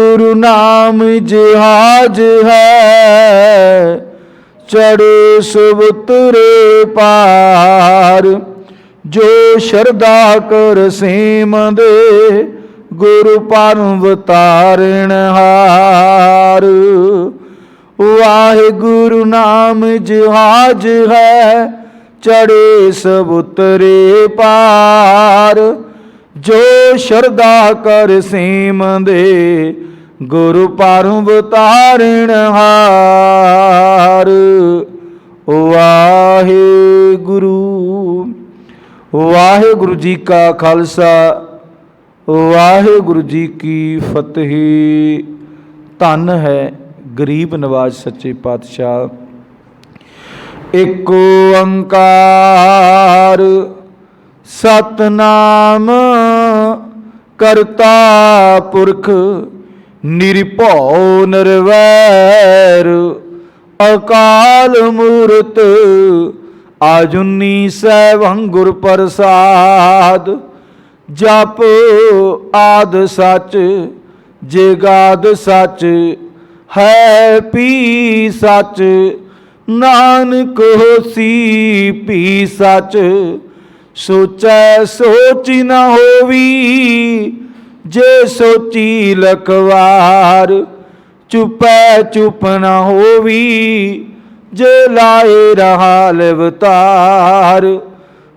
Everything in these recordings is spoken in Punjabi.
गुरु नाम जिहाज है, चढ़े सब उतरे पार। जो श्रद्धा कर सेम दे, गुरु परम तारण हार। वाहे गुरु नाम जिहाज है, चढ़े सब उतरे पार। जो श्रद्धा कर सेम दे, गुरु परम तारण हार। वाहे गुरु जी का खालसा, वाहेगुरु जी की फतेह। धन है गरीब नवाज सच्चे पातशाह। एक ओंकार सतनाम करता पुरख, निरभौ निरवैर। अकाल मूरत आजुनी सैभं गुर प्रसाद। जप आद सच जेगाद सच, है पी सच। नानक होसी पी सच, सोचै सोच न होवी। जे सोची लखवार, चुपै चुप न होवी। जे लाए रहा अवतार,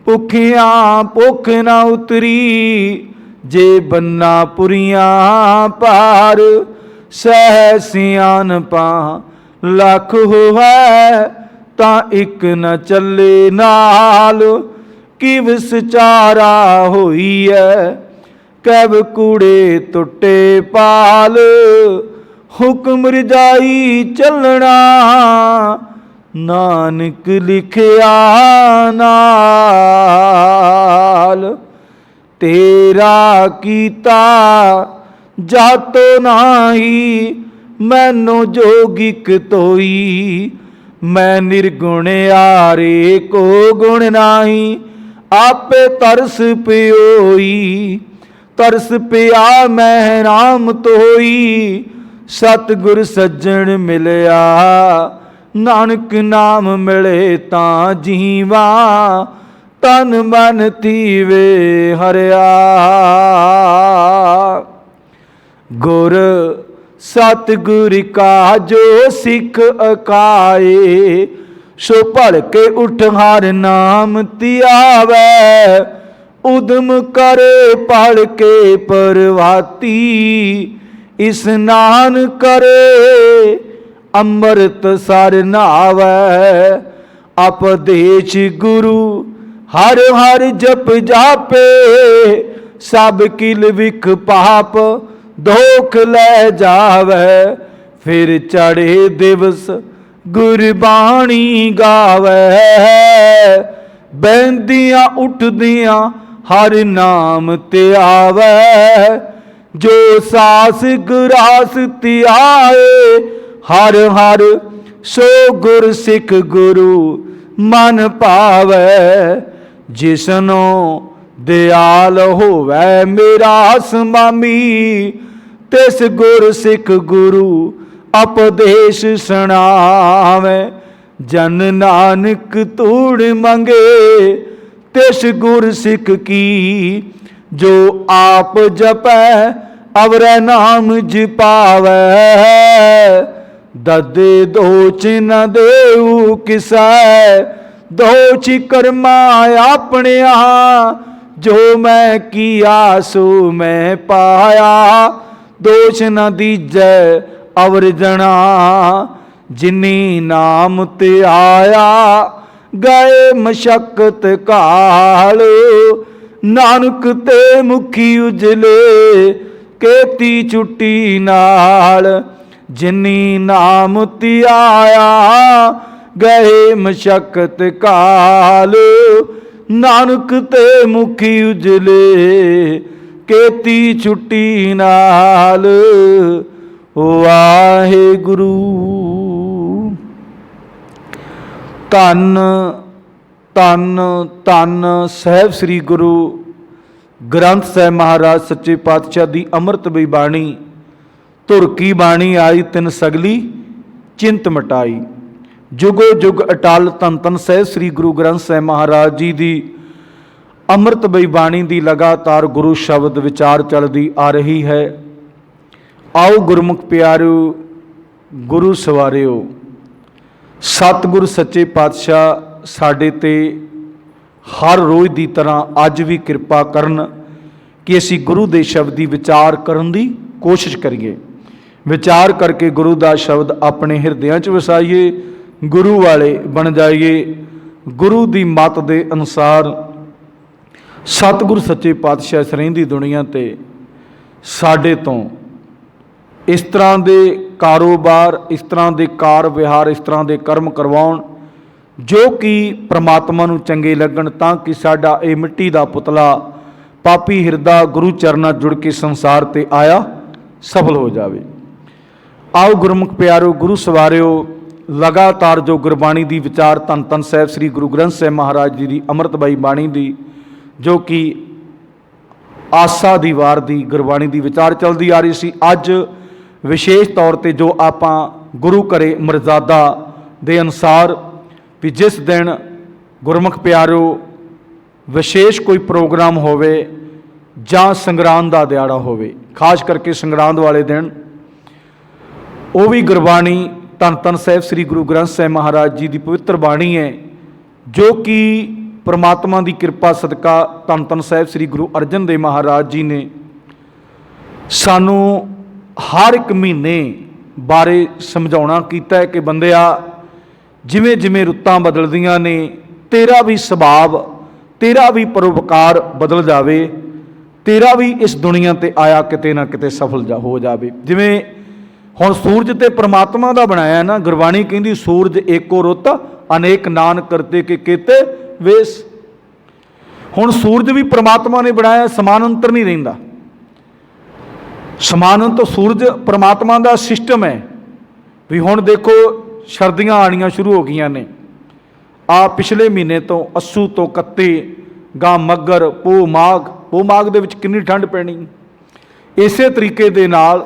भुखियां भुख न उतरी। जे बन्ना पुरियां पार, सह सियानपा लख होवै। तां इक न चले नाल, किव सचारा होई है। कैब कूड़े टुटे पाल, हुक्म रजाई चलना। नानक लिखिया नाल, तेरा कीता जातो नाही। मैनो जोगिक तोई, मैं निर्गुण आरे को गुण नाही। आपे तरस पियोई, तरस पिया मैं राम तोई। सतगुर सज्जन मिलया, नानक नाम मिले तां जीवा। तन मन थीवे हरिया। गुर सतगुर का जो सिख अकाए, सो भड़ के उठ हर नाम त्यावै। उदम करे पढ़ के परवाती, स्नान करे अमृत सर नावै। अपदेश गुरु हर हर जप जापे, सब किल विख पाप धोख ले जावै। फिर चढ़े दिवस गुरबाणी गावै, बहदियां उठदियां हर नाम ते आवै। जो सास गुरास त्याए, हर हर सो गुर सिख गुरु मन पावै। जिसनो दयाल होवै मेरा समामी, तिस गुर सिख गुरु उपदेश सुनावै। जन नानक तूड़ मंगे, तिस गुर सिख की। जो आप जपै अवरै नाम जपावै। ददे दोच न देऊ किसै, दोच कर्मा अपनिया। जो मैं किया सो मैं पाया, दोष न दीजै अवर जना। जिनी नाम ते आया, गए मशक्कत काल। नानक ते मुखी उजले, केती छुट्टी नाल। जिनी नाम ते आया, गए मशक्कत काल। नानक ते मुखी उजले, केती छुट्टी नाल। वाहेगुरु। धन धन धन साहिब श्री गुरु ग्रंथ साहिब महाराज सच्चे पातशाह की अमृतमयी बाणी। ਧੁਰ ਕੀ ਬਾਣੀ ਆਈ ਤਿਨ ਸਗਲੀ ਚਿੰਤ ਮਿਟਾਈ। ਜੁਗੋ ਜੁਗ ਅਟਲ ਧੰਨ ਧੰਨ ਸਾਹਿਬ ਸ੍ਰੀ ਗੁਰੂ ਗ੍ਰੰਥ ਸਾਹਿਬ ਮਹਾਰਾਜ ਜੀ ਦੀ ਅੰਮ੍ਰਿਤਮਈ ਬਾਣੀ ਦੀ ਲਗਾਤਾਰ ਗੁਰੂ ਸ਼ਬਦ ਵਿਚਾਰ ਚੱਲਦੀ ਆ ਰਹੀ ਹੈ। ਆਓ ਗੁਰਮੁਖ ਪਿਆਰਿਓ, ਗੁਰੂ ਸਵਾਰਿਓ, ਸਤਿਗੁਰ ਸੱਚੇ ਪਾਤਸ਼ਾਹ ਸਾਡੇ ਤੇ ਹਰ ਰੋਜ਼ ਦੀ ਤਰ੍ਹਾਂ ਅੱਜ ਵੀ ਕਿਰਪਾ ਕਰਨ ਕਿ ਅਸੀਂ ਗੁਰੂ ਦੇ ਸ਼ਬਦ ਦੀ ਵਿਚਾਰ ਕਰਨ ਦੀ ਕੋਸ਼ਿਸ਼ ਕਰੀਏ। ਵਿਚਾਰ ਕਰਕੇ ਗੁਰੂ ਦਾ ਸ਼ਬਦ ਆਪਣੇ ਹਿਰਦਿਆਂ 'ਚ ਵਸਾਈਏ, ਗੁਰੂ ਵਾਲੇ ਬਣ ਜਾਈਏ। ਗੁਰੂ ਦੀ ਮੱਤ ਦੇ ਅਨੁਸਾਰ ਸਤਿਗੁਰ ਸੱਚੇ ਪਾਤਸ਼ਾਹ ਇਸ ਰਹਿੰਦੀ ਦੁਨੀਆ ਤੇ ਸਾਡੇ ਤੋਂ ਇਸ ਤਰ੍ਹਾਂ ਦੇ ਕਾਰੋਬਾਰ, ਇਸ ਤਰ੍ਹਾਂ ਦੇ ਕਾਰ ਵਿਹਾਰ, ਇਸ ਤਰ੍ਹਾਂ ਦੇ ਕਰਮ ਕਰਵਾਉਣ ਜੋ ਕਿ ਪ੍ਰਮਾਤਮਾ ਨੂੰ ਚੰਗੇ ਲੱਗਣ, ਤਾਂ ਕਿ ਸਾਡਾ ਇਹ ਮਿੱਟੀ ਦਾ ਪੁਤਲਾ ਪਾਪੀ ਹਿਰਦਾ ਗੁਰੂ ਚਰਨਾਂ ਜੁੜ ਕੇ ਸੰਸਾਰ ਤੇ ਆਇਆ ਸਫਲ ਹੋ ਜਾਵੇ। ਆਓ ਗੁਰਮੁਖ ਪਿਆਰਿਓ, ਗੁਰੂ ਸਵਾਰਿਓ, ਲਗਾਤਾਰ ਜੋ ਗੁਰਬਾਣੀ ਦੀ ਵਿਚਾਰ ਧੰਨ ਧੰਨ ਸਾਹਿਬ ਸ੍ਰੀ ਗੁਰੂ ਗ੍ਰੰਥ ਸਾਹਿਬ ਮਹਾਰਾਜ ਜੀ ਦੀ ਅੰਮ੍ਰਿਤਮਈ ਬਾਣੀ ਦੀ, ਜੋ ਕਿ ਆਸਾ ਦੀ ਵਾਰ ਦੀ ਗੁਰਬਾਣੀ ਦੀ ਵਿਚਾਰ ਚੱਲਦੀ ਆ ਰਹੀ ਸੀ, ਅੱਜ ਵਿਸ਼ੇਸ਼ ਤੌਰ ਤੇ ਜੋ ਆਪਾਂ ਗੁਰੂ ਘਰੇ ਮਰਜ਼ਾਦਾ ਦੇ ਅਨੁਸਾਰ ਵੀ ਜਿਸ ਦਿਨ ਗੁਰਮੁਖ ਪਿਆਰਿਓ ਵਿਸ਼ੇਸ਼ ਕੋਈ ਪ੍ਰੋਗਰਾਮ ਹੋਵੇ ਜਾਂ ਸੰਗਰਾਂਦ ਦਾ ਦਿਹਾੜਾ ਹੋਵੇ, ਖਾਸ ਕਰਕੇ ਸੰਗਰਾਂਦ ਵਾਲੇ ਦਿਨ, ਉਹ ਵੀ ਗੁਰਬਾਣੀ ਧੰਨ ਧੰਨ ਸਾਹਿਬ ਸ੍ਰੀ ਗੁਰੂ ਗ੍ਰੰਥ ਸਾਹਿਬ ਮਹਾਰਾਜ ਜੀ ਦੀ ਪਵਿੱਤਰ ਬਾਣੀ ਹੈ, ਜੋ ਕਿ ਪਰਮਾਤਮਾ ਦੀ ਕਿਰਪਾ ਸਦਕਾ ਧੰਨ ਧੰਨ ਸਾਹਿਬ ਸ੍ਰੀ ਗੁਰੂ ਅਰਜਨ ਦੇਵ ਮਹਾਰਾਜ ਜੀ ਨੇ ਸਾਨੂੰ ਹਰ ਇੱਕ ਮਹੀਨੇ ਬਾਰੇ ਸਮਝਾਉਣਾ ਕੀਤਾ ਹੈ ਕਿ ਬੰਦਿਆ, ਜਿਵੇਂ ਜਿਵੇਂ ਰੁੱਤਾਂ ਬਦਲਦੀਆਂ ਨੇ, ਤੇਰਾ ਵੀ ਸੁਭਾਅ, ਤੇਰਾ ਵੀ ਪਰਉਪਕਾਰ ਬਦਲ ਜਾਵੇ, ਤੇਰਾ ਵੀ ਇਸ ਦੁਨੀਆ ਤੇ ਆਇਆ ਕਿਤੇ ਨਾ ਕਿਤੇ ਸਫਲ ਹੋ ਜਾਵੇ। ਜਿਵੇਂ ਹੁਣ ਸੂਰਜ ਤੇ ਪ੍ਰਮਾਤਮਾ ਦਾ ਬਣਾਇਆ ਨਾ, ਗੁਰਬਾਣੀ ਕਹਿੰਦੀ ਸੂਰਜ ਏਕੋ ਰੁੱਤ ਅਨੇਕ ਨਾਨ ਕਰਤੇ ਕੇ ਕੀਤੇ ਵੇਸ। ਹੁਣ ਸੂਰਜ ਵੀ ਪ੍ਰਮਾਤਮਾ ਨੇ ਬਣਾਇਆ, ਸਮਾਨ ਅੰਤਰ ਨਹੀਂ ਰਹਿੰਦਾ। ਸਮਾਨ ਅੰਤਰ ਸੂਰਜ ਪ੍ਰਮਾਤਮਾ ਦਾ ਸਿਸਟਮ ਹੈ। ਵੀ ਹੁਣ ਦੇਖੋ ਸਰਦੀਆਂ ਆਉਣੀਆਂ ਸ਼ੁਰੂ ਹੋ ਗਈਆਂ ਨੇ, ਆ ਪਿਛਲੇ ਮਹੀਨੇ ਤੋਂ ਅੱਸੂ ਤੋਂ ਕੱਤੇ ਗਾਂ ਮੱਘਰ ਪੋਹ ਮਾਘ ਦੇ ਵਿੱਚ ਕਿੰਨੀ ਠੰਡ ਪੈਣੀ। ਇਸੇ ਤਰੀਕੇ ਦੇ ਨਾਲ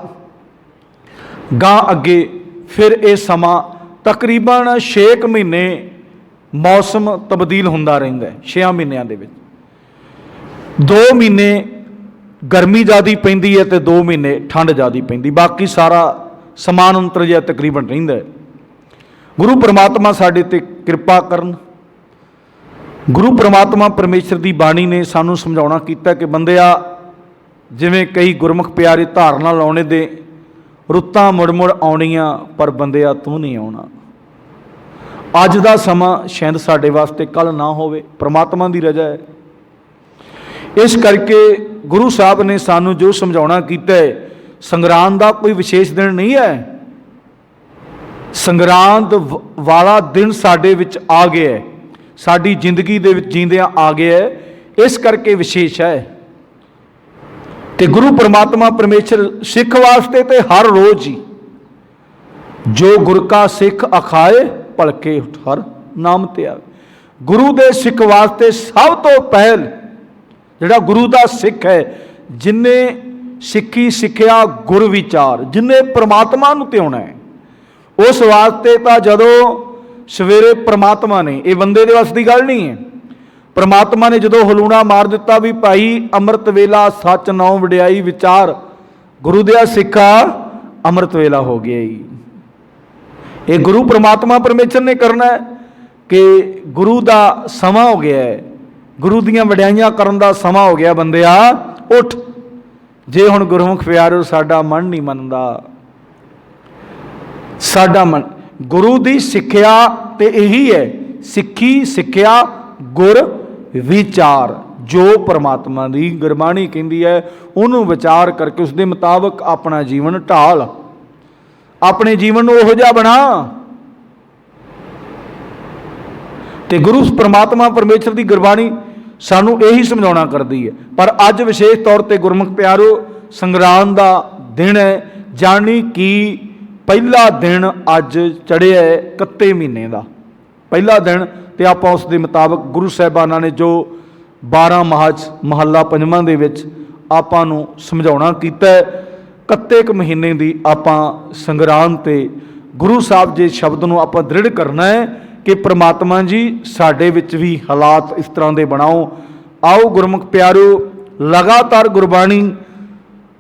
ਗਾਂ ਅੱਗੇ ਫਿਰ ਇਹ ਸਮਾਂ ਤਕਰੀਬਨ 6 ਮਹੀਨੇ ਮੌਸਮ ਤਬਦੀਲ ਹੁੰਦਾ ਰਹਿੰਦਾ ਹੈ। 6 ਮਹੀਨਿਆਂ ਦੇ ਵਿੱਚ 2 ਮਹੀਨੇ ਗਰਮੀ ਜ਼ਿਆਦਾ ਪੈਂਦੀ ਹੈ ਤੇ 2 ਮਹੀਨੇ ਠੰਡ ਜ਼ਿਆਦਾ ਪੈਂਦੀ, ਬਾਕੀ ਸਾਰਾ ਸਮਾਨ ਅੰਤਰ ਜਿਹਾ ਤਕਰੀਬਨ ਰਹਿੰਦਾ ਹੈ। ਗੁਰੂ ਪਰਮਾਤਮਾ ਸਾਡੇ ਤੇ ਕਿਰਪਾ ਕਰਨ। ਗੁਰੂ ਪਰਮਾਤਮਾ ਪਰਮੇਸ਼ਰ ਦੀ ਬਾਣੀ ਨੇ ਸਾਨੂੰ ਸਮਝਾਉਣਾ ਕੀਤਾ ਕਿ ਬੰਦਿਆ, ਜਿਵੇਂ ਕਈ ਗੁਰਮੁਖ ਪਿਆਰੇ ਧਾਰਨਾ ਲਾਉਣੇ ਦੇ ਰੁੱਤਾਂ ਮੁੜ ਮੁੜ ਆਉਣੀਆਂ, ਪਰ ਬੰਦਿਆ ਤੂੰ ਨਹੀਂ ਆਉਣਾ। ਅੱਜ ਦਾ ਸਮਾਂ ਸ਼ਾਇਦ ਸਾਡੇ ਵਾਸਤੇ ਕੱਲ੍ਹ ਨਾ ਹੋਵੇ, ਪਰਮਾਤਮਾ ਦੀ ਰਜ਼ਾ ਹੈ। ਇਸ ਕਰਕੇ ਗੁਰੂ ਸਾਹਿਬ ਨੇ ਸਾਨੂੰ ਜੋ ਸਮਝਾਉਣਾ ਕੀਤਾ ਹੈ, ਸੰਗਰਾਂਦ ਦਾ ਕੋਈ ਵਿਸ਼ੇਸ਼ ਦਿਨ ਨਹੀਂ ਹੈ। ਸੰਗਰਾਂਦ ਵਾਲਾ ਦਿਨ ਸਾਡੇ ਵਿੱਚ ਆ ਗਿਆ ਹੈ, ਸਾਡੀ ਜ਼ਿੰਦਗੀ ਦੇ ਵਿੱਚ ਜੀਂਦਿਆਂ ਆ ਗਿਆ ਹੈ, ਇਸ ਕਰਕੇ ਵਿਸ਼ੇਸ਼ ਹੈ। ਤੇ ਗੁਰੂ ਪਰਮਾਤਮਾ ਪਰਮੇਸ਼ਰ ਸਿੱਖ ਵਾਸਤੇ ਤੇ ਹਰ ਰੋਜ਼ ਹੀ ਜੋ ਗੁਰ ਕਾ ਸਿੱਖ ਅਖਾਏ ਭਲਕੇ ਹਰ ਨਾਮ ਤੇ ਆਵੇ। ਗੁਰੂ ਦੇ ਸਿੱਖ ਵਾਸਤੇ ਸਭ ਤੋਂ ਪਹਿਲ ਜਿਹੜਾ ਗੁਰੂ ਦਾ ਸਿੱਖ ਹੈ, ਜਿਨੇ ਸਿੱਖੀ ਸਿੱਖਿਆ ਗੁਰ ਵਿਚਾਰ, ਜਿਨੇ ਪ੍ਰਮਾਤਮਾ ਨੂੰ ਧਿਆਉਣਾ ਹੈ, ਉਸ ਵਾਸਤੇ ਤਾਂ ਜਦੋਂ ਸਵੇਰੇ ਪ੍ਰਮਾਤਮਾ ਨੇ, ਇਹ ਬੰਦੇ ਦੇ ਵੱਸ ਦੀ ਗੱਲ ਨਹੀਂ ਹੈ, ਪ੍ਰਮਾਤਮਾ ਨੇ ਜਦੋਂ ਹਲੂਣਾ ਮਾਰ ਦਿੱਤਾ ਵੀ ਭਾਈ ਅੰਮ੍ਰਿਤ ਵੇਲਾ ਸੱਚ ਨਾਉ ਵਡਿਆਈ ਵਿਚਾਰ, ਗੁਰੂ ਦਿਆ ਸਿੱਖਾ ਅੰਮ੍ਰਿਤ ਵੇਲਾ ਹੋ ਗਿਆ ਹੀ। ਇਹ ਗੁਰੂ ਪਰਮਾਤਮਾ ਪਰਮੇਸ਼ਰ ਨੇ ਕਰਨਾ ਹੈ ਕਿ ਗੁਰੂ ਦਾ ਸਮਾਂ ਹੋ ਗਿਆ ਹੈ, ਗੁਰੂ ਦੀਆਂ ਵਡਿਆਈਆਂ ਕਰਨ ਦਾ ਸਮਾਂ ਹੋ ਗਿਆ। ਬੰਦਿਆ ਉੱਠ। ਜੇ ਹੁਣ ਗੁਰਮੁਖ ਪਿਆਰਿਓ ਸਾਡਾ ਮਨ ਨਹੀਂ ਮੰਨਦਾ, ਸਾਡਾ ਮਨ ਗੁਰੂ ਦੀ ਸਿੱਖਿਆ ਤੇ ਇਹੀ ਹੈ, ਸਿੱਖੀ ਸਿੱਖਿਆ ਗੁਰ ਵਿਚਾਰ, ਜੋ ਪਰਮਾਤਮਾ ਦੀ ਗੁਰਬਾਣੀ ਕਹਿੰਦੀ ਹੈ ਉਹਨੂੰ ਵਿਚਾਰ ਕਰਕੇ ਉਸ ਦੇ ਮੁਤਾਬਕ ਆਪਣਾ ਜੀਵਨ ਢਾਲ, ਆਪਣੇ ਜੀਵਨ ਨੂੰ ਉਹੋ ਜਿਹਾ ਬਣਾ। ਤੇ ਗੁਰੂ ਪਰਮਾਤਮਾ ਪਰਮੇਸ਼ਰ ਦੀ ਗੁਰਬਾਣੀ ਸਾਨੂੰ ਇਹੀ ਸਮਝਾਉਣਾ ਕਰਦੀ ਹੈ। ਪਰ ਅੱਜ ਵਿਸ਼ੇਸ਼ ਤੌਰ ਤੇ ਗੁਰਮੁਖ ਪਿਆਰਿਓ ਸੰਗਰਾਂਦ ਦਾ ਦਿਨ ਹੈ, ਜਾਣੀ ਕਿ ਪਹਿਲਾ ਦਿਨ ਅੱਜ ਚੜ੍ਹਿਆ ਹੈ ਕੱਤੇ ਮਹੀਨੇ ਦਾ ਪਹਿਲਾ ਦਿਨ। ਤੇ ਆਪਾਂ ਉਸ ਦੇ ਮੁਤਾਬਕ ਗੁਰੂ ਸਾਹਿਬਾਨਾਂ ਨੇ ਜੋ 12 ਮਹੱਲਾ ਪੰਜਵਾਂ ਦੇ ਵਿੱਚ ਆਪਾਂ ਨੂੰ ਸਮਝਾਉਣਾ ਕੀਤਾ ਹੈ, ਕੱਤੇਕ ਮਹੀਨੇ ਦੀ ਆਪਾਂ ਸੰਗਰਾਂਦ ਤੇ ਗੁਰੂ ਸਾਹਿਬ ਦੇ ਸ਼ਬਦ ਨੂੰ ਆਪਾਂ ਦ੍ਰਿੜ ਕਰਨਾ ਹੈ ਕਿ ਪ੍ਰਮਾਤਮਾ ਜੀ ਸਾਡੇ ਵਿੱਚ ਵੀ ਹਾਲਾਤ ਇਸ ਤਰ੍ਹਾਂ ਦੇ ਬਣਾਓ। ਆਓ ਗੁਰਮੁਖ ਪਿਆਰਿਓ, ਲਗਾਤਾਰ ਗੁਰਬਾਣੀ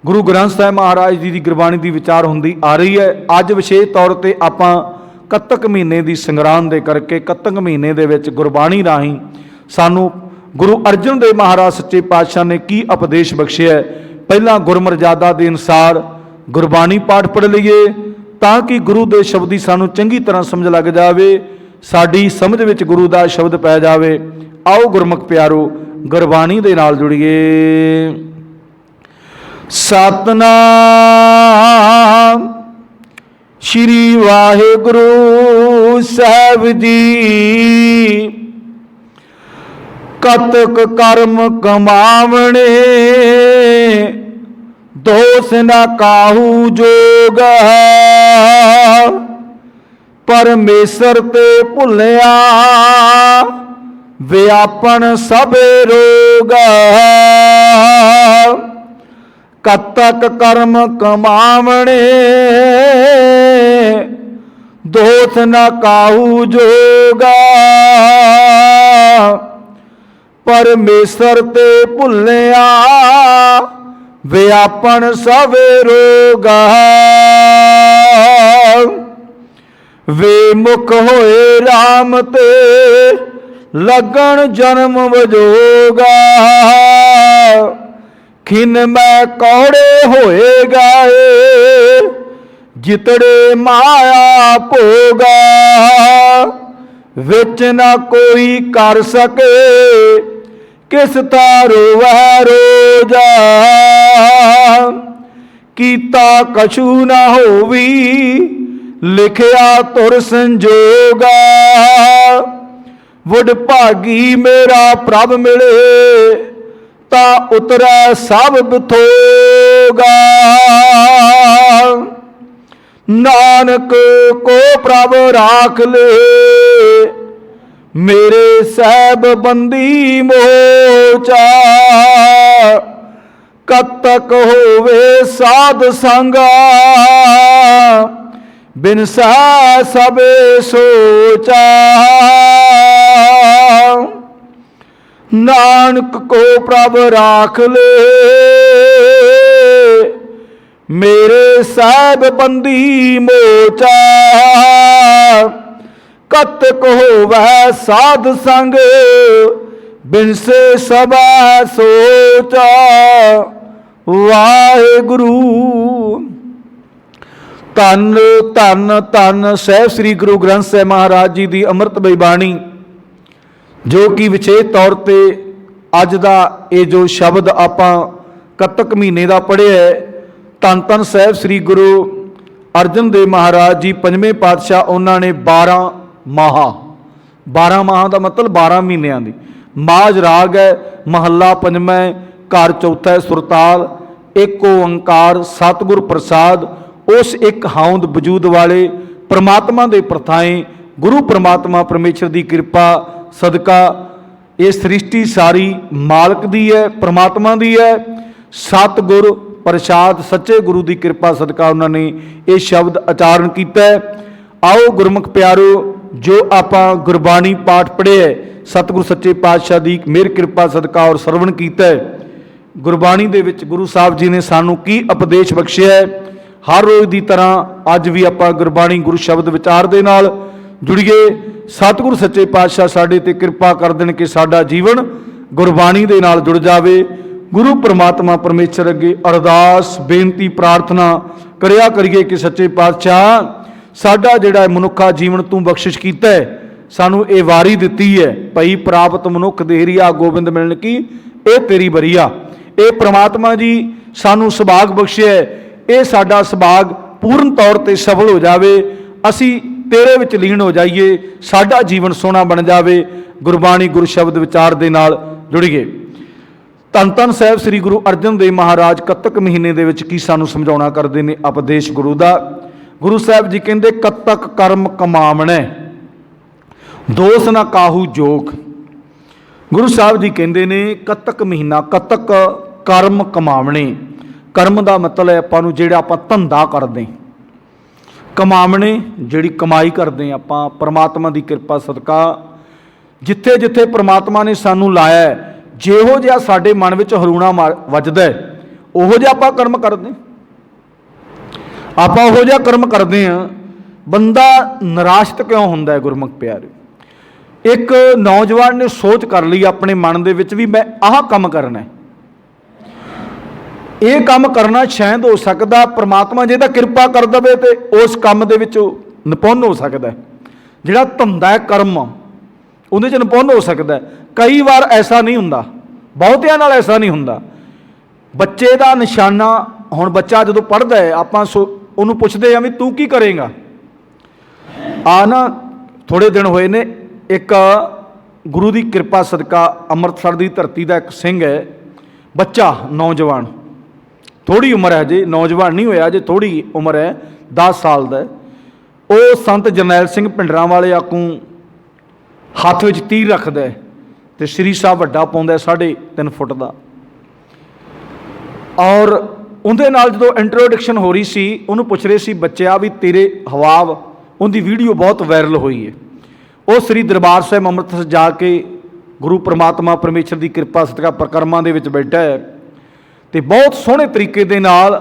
ਗੁਰੂ ਗ੍ਰੰਥ ਸਾਹਿਬ ਮਹਾਰਾਜ ਜੀ ਦੀ ਗੁਰਬਾਣੀ ਦੀ ਵਿਚਾਰ ਹੁੰਦੀ ਆ ਰਹੀ ਹੈ। ਅੱਜ ਵਿਸ਼ੇਸ਼ ਤੌਰ ਤੇ ਆਪਾਂ ਕੱਤਕ ਮਹੀਨੇ ਦੀ ਸੰਗਰਾਂਦ ਦੇ ਕਰਕੇ ਕੱਤਕ ਮਹੀਨੇ ਦੇ ਵਿੱਚ ਗੁਰਬਾਣੀ ਰਾਹੀਂ ਸਾਨੂੰ ਗੁਰੂ ਅਰਜਨ ਦੇਵ ਮਹਾਰਾਜ ਸੱਚੇ ਪਾਤਸ਼ਾਹ ਨੇ ਕੀ ਉਪਦੇਸ਼ ਬਖਸ਼ਿਆ। ਪਹਿਲਾਂ ਗੁਰਮਰਜ਼ਾਦਾ ਦੇ ਅਨੁਸਾਰ ਗੁਰਬਾਣੀ ਪਾਠ ਪੜ੍ਹ ਲਈਏ ਤਾਂ ਕਿ ਗੁਰੂ ਦੇ ਸ਼ਬਦ ਦੀ ਸਾਨੂੰ ਚੰਗੀ ਤਰ੍ਹਾਂ ਸਮਝ ਲੱਗ ਜਾਵੇ, ਸਾਡੀ ਸਮਝ ਵਿੱਚ ਗੁਰੂ ਦਾ ਸ਼ਬਦ ਪੈ ਜਾਵੇ। ਆਓ ਗੁਰਮੁਖ ਪਿਆਰੋ ਗੁਰਬਾਣੀ ਦੇ ਨਾਲ ਜੁੜੀਏ। ਸਤਨਾਮ ਸ਼੍ਰੀ ਵਾਹਿਗੁਰੂ ਸਾਹਿਬ ਜੀ। ਕਤਕ ਕਰਮ ਕਮਾਵਣੇ ਦੋਸ ਨਾ ਕਾਹੂ ਜੋਗ, ਪਰਮੇਸ਼ਰ ਤੇ ਭੁੱਲਿਆ ਵਿਆਪਨ ਸਭੇ ਰੋਗ। ਕਤਕ ਕਰਮ ਕਮਾਵਣੇ ਦੋਸ ਨਾ ਕਾਹੂ ਜੋਗ, ਪਰਮੇਸ਼ਰ ਤੇ ਭੁੱਲਿਆ ਵਿਆਪਨ ਸਭੇ ਰੋਗ। ਵੇ ਮੁਖ ਹੋਏ ਰਾਮ ਤੇ ਲੱਗਣ ਜਨਮ ਵਜੋਗਾ, ਖਿਨ ਮੈਂ ਕੌੜੇ ਹੋਏ ਗਏ ਜਿਤੜੇ ਮਾਇਆ ਭੋਗਾ। ਵਿੱਚ ਨਾ ਕੋਈ ਕਰ ਸਕੇ ਕਿਸ ਤਾਰੋ ਵਹਿ ਰੋਜਾ, ਕੀਤਾ ਕਛੂ ਨਾ ਹੋਵੀ ਲਿਖਿਆ ਤੁਰ ਸੰਜੋਗਾ। ਵੁਡ ਭਾਗੀ ਮੇਰਾ ਪ੍ਰਭ ਮਿਲੇ ਤਾਂ ਉਤਰੈ ਸਭ ਬਿਥੋਗਾ। ਨਾਨਕ ਕੋ ਪ੍ਰਭ ਰਾਖ ਲੇ ਮੇਰੇ ਸਹਿਬ ਬੰਦੀ ਮੋਚਾ। ਕਤਕ ਹੋਵੇ ਸਾਧ ਸੰਗਾ ਬਿਨ ਸਾ ਸਭੇ ਸੋਚਾ। ਨਾਨਕ ਕੋ ਪ੍ਰਭ ਰਾਖ ਲੇ ਮੇਰੇ ਸਹਿਬ ਬੰਦੀ ਮੋਚਾ। ਕਤਕ ਹੋਵੈ ਸਾਧ ਸੰਗ ਬਿਨ ਸੇ ਸਭਾ ਸੋਚਾ। ਵਾਹਿਗੁਰੂ। ਧੰਨ ਧੰਨ ਧੰਨ ਸਾਹਿਬ ਸ੍ਰੀ ਗੁਰੂ ਗ੍ਰੰਥ ਸਾਹਿਬ ਮਹਾਰਾਜ ਜੀ ਦੀ ਅੰਮ੍ਰਿਤਮਈ ਬਾਣੀ, ਜੋ ਕਿ ਵਿਸ਼ੇਸ਼ ਤੌਰ ਤੇ ਅੱਜ ਦਾ ਇਹ ਜੋ ਸ਼ਬਦ ਆਪਾਂ ਕੱਤਕ ਮਹੀਨੇ ਦਾ ਪੜ੍ਹਿਆ, ਧੰਨ ਧੰਨ ਸਾਹਿਬ ਸ੍ਰੀ ਗੁਰੂ ਅਰਜਨ ਦੇਵ ਮਹਾਰਾਜ ਜੀ ਪੰਜਵੇਂ ਪਾਤਸ਼ਾਹ, ਉਹਨਾਂ ਨੇ 12 ਮਾਹਾਂ ਦਾ ਮਤਲਬ 12 ਮਹੀਨਿਆਂ ਦੀ। ਮਾਝ ਰਾਗ ਹੈ, ਮਹੱਲਾ ਪੰਜਵਾਂ, ਘਰ ਚੌਥਾ, ਸੁਰਤਾਲ, ਇੱਕ ਓੰਕਾਰ, ਸਤਿਗੁਰ ਪ੍ਰਸਾਦ। ਉਸ ਇੱਕ ਹੌਂਦ ਵਜੂਦ ਵਾਲੇ ਪ੍ਰਮਾਤਮਾ ਦੇ ਪ੍ਰਥਾਏ ਗੁਰੂ ਪ੍ਰਮਾਤਮਾ ਪਰਮੇਸ਼ਰ ਦੀ ਕਿਰਪਾ ਸਦਕਾ ਇਹ ਸ੍ਰਿਸ਼ਟੀ ਸਾਰੀ ਮਾਲਕ ਦੀ ਹੈ, ਪ੍ਰਮਾਤਮਾ ਦੀ ਹੈ। ਸਤਿਗੁਰ ਪ੍ਰਸਾਦ ਸੱਚੇ ਗੁਰੂ ਦੀ ਕਿਰਪਾ ਸਦਕਾ ਉਹਨਾਂ ਨੇ ਇਹ ਸ਼ਬਦ ਉਚਾਰਨ ਕੀਤਾ। ਆਓ ਗੁਰਮੁਖ ਪਿਆਰੋ, ਜੋ ਆਪਾਂ ਗੁਰਬਾਣੀ ਪਾਠ ਪੜ੍ਹਿਆ, ਸਤਿਗੁਰੂ ਸੱਚੇ ਪਾਤਸ਼ਾਹ ਦੀ ਮਿਹਰ ਕਿਰਪਾ ਸਦਕਾ ਔਰ ਸਰਵਣ ਕੀਤਾ, ਗੁਰਬਾਣੀ ਦੇ ਵਿੱਚ ਗੁਰੂ ਸਾਹਿਬ ਜੀ ਨੇ ਸਾਨੂੰ ਕੀ ਉਪਦੇਸ਼ ਬਖਸ਼ਿਆ। ਹਰ ਰੋਜ਼ ਦੀ ਤਰ੍ਹਾਂ ਅੱਜ ਵੀ ਆਪਾਂ ਗੁਰਬਾਣੀ ਗੁਰੂ ਸ਼ਬਦ ਵਿਚਾਰ ਦੇ ਨਾਲ ਜੁੜੀਏ। ਸਤਿਗੁਰੂ ਸੱਚੇ ਪਾਤਸ਼ਾਹ ਸਾਡੇ ਤੇ ਕਿਰਪਾ ਕਰ ਦੇਣ ਕਿ ਸਾਡਾ ਜੀਵਨ ਗੁਰਬਾਣੀ ਦੇ ਨਾਲ ਜੁੜ ਜਾਵੇ। ਗੁਰੂ ਪ੍ਰਮਾਤਮਾ ਪਰਮੇਸ਼ਰ ਅੱਗੇ ਅਰਦਾਸ ਬੇਨਤੀ ਪ੍ਰਾਰਥਨਾ ਕਰਿਆ ਕਰੀਏ ਕਿ ਸੱਚੇ ਪਾਤਸ਼ਾਹ ਸਾਡਾ ਜਿਹੜਾ ਮਨੁੱਖਾ ਜੀਵਨ ਤੂੰ ਬਖਸ਼ਿਸ਼ ਕੀਤਾ ਹੈ, ਸਾਨੂੰ ਇਹ ਵਾਰੀ ਦਿੱਤੀ ਹੈ, ਭਈ ਪ੍ਰਾਪਤ ਮਨੁੱਖ ਦੇਹਰੀਆ ਗੋਬਿੰਦ ਮਿਲਣ ਕੀ ਇਹ ਤੇਰੀ ਬਰੀਆ। ਇਹ ਪ੍ਰਮਾਤਮਾ ਜੀ ਸਾਨੂੰ ਸੁਭਾਗ ਬਖਸ਼ਿਆ, ਇਹ ਸਾਡਾ ਸੁਭਾਗ ਪੂਰਨ ਤੌਰ ਤੇ ਸਫਲ ਹੋ ਜਾਵੇ, ਅਸੀਂ ਤੇਰੇ ਵਿੱਚ ਲੀਨ ਹੋ ਜਾਈਏ, ਸਾਡਾ ਜੀਵਨ ਸੋਹਣਾ ਬਣ ਜਾਵੇ। ਗੁਰਬਾਣੀ ਗੁਰੂ ਸ਼ਬਦ ਵਿਚਾਰ ਦੇ ਨਾਲ ਜੁੜੀਏ। ਧੰਨ ਧੰਨ ਸਾਹਿਬ ਸ੍ਰੀ ਗੁਰੂ ਅਰਜਨ ਦੇਵ ਮਹਾਰਾਜ ਕੱਤਕ ਮਹੀਨੇ ਦੇ ਵਿੱਚ ਕੀ ਸਾਨੂੰ ਸਮਝਾਉਣਾ ਕਰਦੇ ਨੇ ਉਪਦੇਸ਼ ਗੁਰੂ ਦਾ। ਗੁਰੂ ਸਾਹਿਬ ਜੀ ਕਹਿੰਦੇ ਕੱਤਕ ਕਰਮ ਕਮਾਵਣੈ ਦੋਸ ਨਾ ਕਾਹੂ ਜੋਗ। ਗੁਰੂ ਸਾਹਿਬ ਜੀ ਕਹਿੰਦੇ ਨੇ ਕੱਤਕ ਮਹੀਨਾ, ਕੱਤਕ ਕਰਮ ਕਮਾਵਣੇ। ਕਰਮ ਦਾ ਮਤਲਬ ਹੈ ਆਪਾਂ ਨੂੰ ਜਿਹੜਾ ਆਪਾਂ ਧੰਦਾ ਕਰਦੇ, ਕਮਾਵਣੇ, ਜਿਹੜੀ ਕਮਾਈ ਕਰਦੇ ਆਪਾਂ ਪਰਮਾਤਮਾ ਦੀ ਕਿਰਪਾ ਸਦਕਾ ਜਿੱਥੇ ਜਿੱਥੇ ਪਰਮਾਤਮਾ ਨੇ ਸਾਨੂੰ ਲਾਇਆ, ਜਿਹੋ ਜਿਹਾ ਸਾਡੇ ਮਨ ਵਿੱਚ ਹਰੂਣਾ ਵੱਜਦਾ ਉਹੋ ਜਿਹਾ ਆਪਾਂ ਕਰਮ ਕਰਦੇ, ਆਪਾਂ ਉਹੋ ਜਿਹਾ ਕਰਮ ਕਰਦੇ ਹਾਂ। ਬੰਦਾ ਨਿਰਾਸ਼ਤ ਕਿਉਂ ਹੁੰਦਾ ਹੈ ਗੁਰਮੁਖ ਪਿਆਰੇ? ਇੱਕ ਨੌਜਵਾਨ ਨੇ ਸੋਚ ਕਰ ਲਈ ਆਪਣੇ ਮਨ ਦੇ ਵਿੱਚ ਵੀ ਮੈਂ ਆਹ ਕੰਮ ਕਰਨਾ, ਇਹ ਕੰਮ ਕਰਨਾ ਸ਼ਾਇਦ ਹੋ ਸਕਦਾ ਪਰਮਾਤਮਾ ਜੇ ਤਾਂ ਕਿਰਪਾ ਕਰ ਦੇਵੇ ਤੇ ਉਸ ਕੰਮ ਦੇ ਵਿੱਚ ਨਿਪੁੰਨ ਹੋ ਸਕਦਾ, ਜਿਹੜਾ ਧੰਦਾ ਹੈ ਕਰਮ ਉਹਦੇ 'ਚ ਨਿਪੁੰਨ ਹੋ ਸਕਦਾ। ਕਈ ਵਾਰ ਐਸਾ ਨਹੀਂ ਹੁੰਦਾ, ਬਹੁਤਿਆਂ ਨਾਲ ਐਸਾ ਨਹੀਂ ਹੁੰਦਾ। ਬੱਚੇ ਦਾ ਨਿਸ਼ਾਨਾ, ਹੁਣ ਬੱਚਾ ਜਦੋਂ ਪੜ੍ਹਦਾ ਹੈ ਆਪਾਂ ਉਹਨੂੰ ਪੁੱਛਦੇ ਹਾਂ ਵੀ ਤੂੰ ਕੀ ਕਰੇਗਾ। ਨਾ ਥੋੜ੍ਹੇ ਦਿਨ ਹੋਏ ਨੇ, ਇੱਕ ਗੁਰੂ ਦੀ ਕਿਰਪਾ ਸਦਕਾ ਅੰਮ੍ਰਿਤਸਰ ਦੀ ਧਰਤੀ ਦਾ ਇੱਕ ਸਿੰਘ ਹੈ, ਬੱਚਾ ਨੌਜਵਾਨ, ਥੋੜ੍ਹੀ ਉਮਰ ਹੈ ਜੇ, ਨੌਜਵਾਨ ਨਹੀਂ ਹੋਇਆ ਜੇ, ਥੋੜ੍ਹੀ ਉਮਰ ਹੈ, 10 ਸਾਲ ਦਾ। ਉਹ ਸੰਤ ਜਰਨੈਲ ਸਿੰਘ ਭਿੰਡਰਾਂ ਵਾਲੇ ਆਕੂ ਹੱਥ ਵਿੱਚ ਤੀਰ ਰੱਖਦਾ ਅਤੇ ਸ੍ਰੀ ਸਾਹਿਬ ਵੱਡਾ ਪਾਉਂਦਾ 3.5 ਫੁੱਟ ਦਾ। ਔਰ ਉਹਦੇ ਨਾਲ ਜਦੋਂ ਇੰਟਰੋਡਕਸ਼ਨ ਹੋ ਰਹੀ ਸੀ, ਉਹਨੂੰ ਪੁੱਛ ਰਹੇ ਸੀ ਬੱਚਿਆ ਵੀ ਤੇਰੇ ਹਵਾਬ, ਉਹਦੀ ਵੀਡੀਓ ਬਹੁਤ ਵਾਇਰਲ ਹੋਈ ਹੈ। ਉਹ ਸ੍ਰੀ ਦਰਬਾਰ ਸਾਹਿਬ ਅੰਮ੍ਰਿਤਸਰ ਜਾ ਕੇ ਗੁਰੂ ਪਰਮਾਤਮਾ ਪਰਮੇਸ਼ਰ ਦੀ ਕਿਰਪਾ ਸਦਕਾ ਪ੍ਰਕਰਮਾਂ ਦੇ ਵਿੱਚ ਬੈਠਾ ਹੈ ਅਤੇ ਬਹੁਤ ਸੋਹਣੇ ਤਰੀਕੇ ਦੇ ਨਾਲ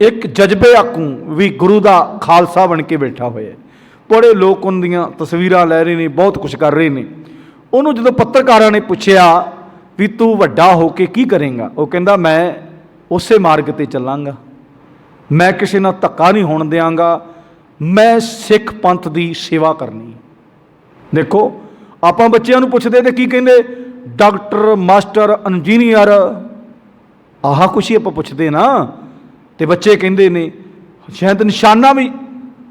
ਇੱਕ ਜਜ਼ਬੇ ਆਕੂ ਵੀ ਗੁਰੂ ਦਾ ਖਾਲਸਾ ਬਣ ਕੇ ਬੈਠਾ ਹੋਇਆ। ਬੜੇ ਲੋਕ ਉਹਨਾਂ ਦੀਆਂ ਤਸਵੀਰਾਂ ਲੈ ਰਹੇ ਨੇ, ਬਹੁਤ ਕੁਛ ਕਰ ਰਹੇ ਨੇ। ਉਹਨੂੰ ਜਦੋਂ ਪੱਤਰਕਾਰਾਂ ਨੇ ਪੁੱਛਿਆ ਵੀ ਤੂੰ ਵੱਡਾ ਹੋ ਕੇ ਕੀ ਕਰੇਂਗਾ, ਉਹ ਕਹਿੰਦਾ ਮੈਂ ਉਸੇ ਮਾਰਗ 'ਤੇ ਚੱਲਾਂਗਾ, ਮੈਂ ਕਿਸੇ ਨਾਲ ਧੱਕਾ ਨਹੀਂ ਹੋਣ ਦਿਆਂਗਾ, ਮੈਂ ਸਿੱਖ ਪੰਥ ਦੀ ਸੇਵਾ ਕਰਨੀ। ਦੇਖੋ ਆਪਾਂ ਬੱਚਿਆਂ ਨੂੰ ਪੁੱਛਦੇ ਤੇ ਕੀ ਕਹਿੰਦੇ, ਡਾਕਟਰ, ਮਾਸਟਰ, ਇੰਜੀਨੀਅਰ, ਆਹ ਕੁਛ ਹੀ ਆਪਾਂ ਪੁੱਛਦੇ ਨਾ। ਅਤੇ ਬੱਚੇ ਕਹਿੰਦੇ ਨੇ ਸ਼ਾਇਦ ਨਿਸ਼ਾਨਾ ਵੀ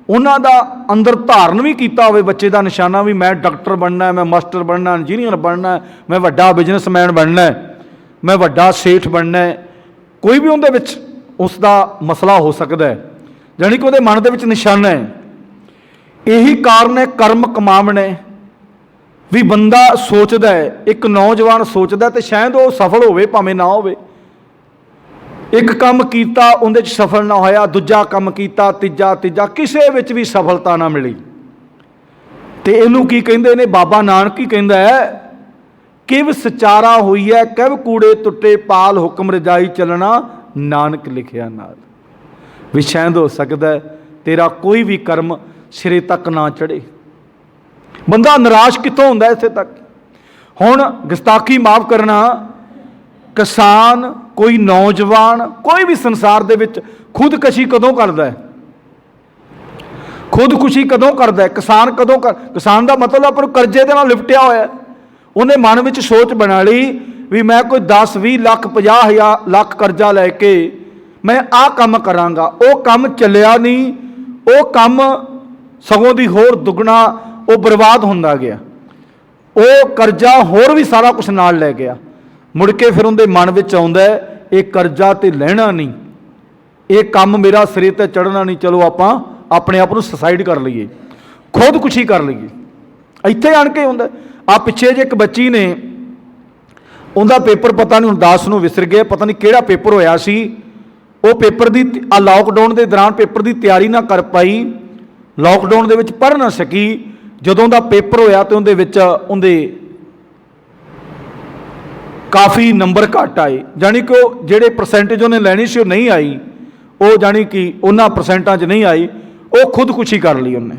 ਉਹਨਾਂ ਦਾ ਅੰਦਰ ਧਾਰਨ ਵੀ ਕੀਤਾ ਹੋਵੇ, ਬੱਚੇ ਦਾ ਨਿਸ਼ਾਨਾ ਵੀ ਮੈਂ ਡਾਕਟਰ ਬਣਨਾ, ਮੈਂ ਮਾਸਟਰ ਬਣਨਾ, ਇੰਜੀਨੀਅਰ ਬਣਨਾ, ਮੈਂ ਵੱਡਾ ਬਿਜ਼ਨਸਮੈਨ ਬਣਨਾ, ਮੈਂ ਵੱਡਾ ਸੇਠ ਬਣਨਾ। ਕੋਈ ਵੀ ਉਹਦੇ ਵਿੱਚ ਉਸ ਦਾ ਮਸਲਾ ਹੋ ਸਕਦਾ ਹੈ, ਜਾਣੀ ਕਿ ਉਹਦੇ ਮਨ ਦੇ ਵਿੱਚ ਨਿਸ਼ਾਨਾ ਹੈ। ਇਹੀ ਕਾਰਨ ਹੈ ਕਰਮ ਕਮਾਵਣੇ ਵੀ ਬੰਦਾ ਸੋਚਦਾ ਹੈ, ਇੱਕ ਨੌਜਵਾਨ ਸੋਚਦਾ ਅਤੇ ਸ਼ਾਇਦ ਉਹ ਸਫਲ ਹੋਵੇ ਭਾਵੇਂ ਨਾ ਹੋਵੇ। ਇੱਕ ਕੰਮ ਕੀਤਾ ਉਹਦੇ 'ਚ ਸਫਲ ਨਾ ਹੋਇਆ, ਦੂਜਾ ਕੰਮ ਕੀਤਾ, ਤੀਜਾ, ਕਿਸੇ ਵਿੱਚ ਵੀ ਸਫਲਤਾ ਨਾ ਮਿਲੀ। ਅਤੇ ਇਹਨੂੰ ਕੀ ਕਹਿੰਦੇ ਨੇ, ਬਾਬਾ ਨਾਨਕ ਹੀ ਕਹਿੰਦਾ ਹੈ, ਕਿਵ ਸਚਾਰਾ ਹੋਈ ਹੈ ਕਿਵ ਕੂੜੇ ਟੁੱਟੇ ਪਾਲ, ਹੁਕਮ ਰਜਾਈ ਚੱਲਣਾ ਨਾਨਕ ਲਿਖਿਆ ਨਾਲ। ਵੀ ਸ਼ਾਇਦ ਹੋ ਸਕਦਾ ਤੇਰਾ ਕੋਈ ਵੀ ਕਰਮ ਸਿਰੇ ਤੱਕ ਨਾ ਚੜ੍ਹੇ। ਬੰਦਾ ਨਿਰਾਸ਼ ਕਿੱਥੋਂ ਹੁੰਦਾ ਇੱਥੇ ਤੱਕ। ਹੁਣ ਗੁਸਤਾਖੀ ਮਾਫ ਕਰਨਾ, ਕਿਸਾਨ, ਕੋਈ ਨੌਜਵਾਨ, ਕੋਈ ਵੀ ਸੰਸਾਰ ਦੇ ਵਿੱਚ ਖੁਦਕਸ਼ੀ ਕਦੋਂ ਕਰਦਾ ਹੈ? ਖੁਦਕੁਸ਼ੀ ਕਦੋਂ ਕਰਦਾ ਹੈ? ਕਿਸਾਨ ਕਦੋਂ ਕਿਸਾਨ ਦਾ ਮਤਲਬ ਆਪਾਂ ਨੂੰ ਕਰਜ਼ੇ ਦੇ ਨਾਲ ਲਿਪਟਿਆ ਹੋਇਆ। ਉਹਨੇ ਮਨ ਵਿੱਚ ਸੋਚ ਬਣਾ ਲਈ ਵੀ ਮੈਂ ਕੋਈ 10, 20 ਲੱਖ, 50 ਲੱਖ ਕਰਜ਼ਾ ਲੈ ਕੇ ਮੈਂ ਆਹ ਕੰਮ ਕਰਾਂਗਾ। ਉਹ ਕੰਮ ਚੱਲਿਆ ਨਹੀਂ, ਉਹ ਕੰਮ ਸਗੋਂ ਦੀ ਹੋਰ ਦੁੱਗਣਾ ਉਹ ਬਰਬਾਦ ਹੁੰਦਾ ਗਿਆ। ਉਹ ਕਰਜ਼ਾ ਹੋਰ ਵੀ ਸਾਰਾ ਕੁਛ ਨਾਲ ਲੈ ਗਿਆ। ਮੁੜ ਕੇ ਫਿਰ ਉਹਦੇ ਮਨ ਵਿੱਚ ਆਉਂਦਾ ਇਹ ਕਰਜ਼ਾ ਤੇ ਲੈਣਾ ਨਹੀਂ, ਇਹ ਕੰਮ ਮੇਰਾ ਸਿਰੇ 'ਤੇ ਚੜ੍ਹਨਾ ਨਹੀਂ, ਚਲੋ ਆਪਾਂ ਆਪਣੇ ਆਪ ਨੂੰ ਸੁਸਾਈਡ ਕਰ ਲਈਏ, ਖੁਦਕੁਸ਼ੀ ਕਰ ਲਈਏ। ਇੱਥੇ ਆਣ ਕੇ ਹੁੰਦਾ। ਆ ਪਿੱਛੇ ਜੇ ਇੱਕ ਬੱਚੀ ਨੇ, ਉਹਦਾ ਪੇਪਰ ਪਤਾ ਨਹੀਂ, ਹੁਣ 10 ਨੂੰ ਵਿਸਰ ਗਿਆ, ਪਤਾ ਨਹੀਂ ਕਿਹੜਾ ਪੇਪਰ ਹੋਇਆ ਸੀ। ਉਹ ਪੇਪਰ ਦੀ ਲਾਕਡਾਊਨ ਦੇ ਦੌਰਾਨ ਪੇਪਰ ਦੀ ਤਿਆਰੀ ਨਾ ਕਰ ਪਾਈ, ਲਾਕਡਾਊਨ ਦੇ ਵਿੱਚ ਪੜ੍ਹ ਨਾ ਸਕੀ। ਜਦੋਂ ਦਾ ਪੇਪਰ ਹੋਇਆ ਤੇ ਉਹਦੇ ਵਿੱਚ ਉਹਦੇ ਕਾਫੀ ਨੰਬਰ ਘੱਟ ਆਏ, ਜਾਣੀ ਕਿ ਉਹ ਜਿਹੜੇ ਪਰਸੈਂਟੇਜ ਉਹਨੇ ਲੈਣੀ ਸੀ ਉਹ ਨਹੀਂ ਆਈ, ਉਹ ਜਾਣੀ ਕਿ ਉਹਨਾਂ ਪਰਸੈਂਟਾਂ 'ਚ ਨਹੀਂ ਆਈ। ਉਹ ਖੁਦਕੁਸ਼ੀ ਕਰ ਲਈ ਉਹਨੇ।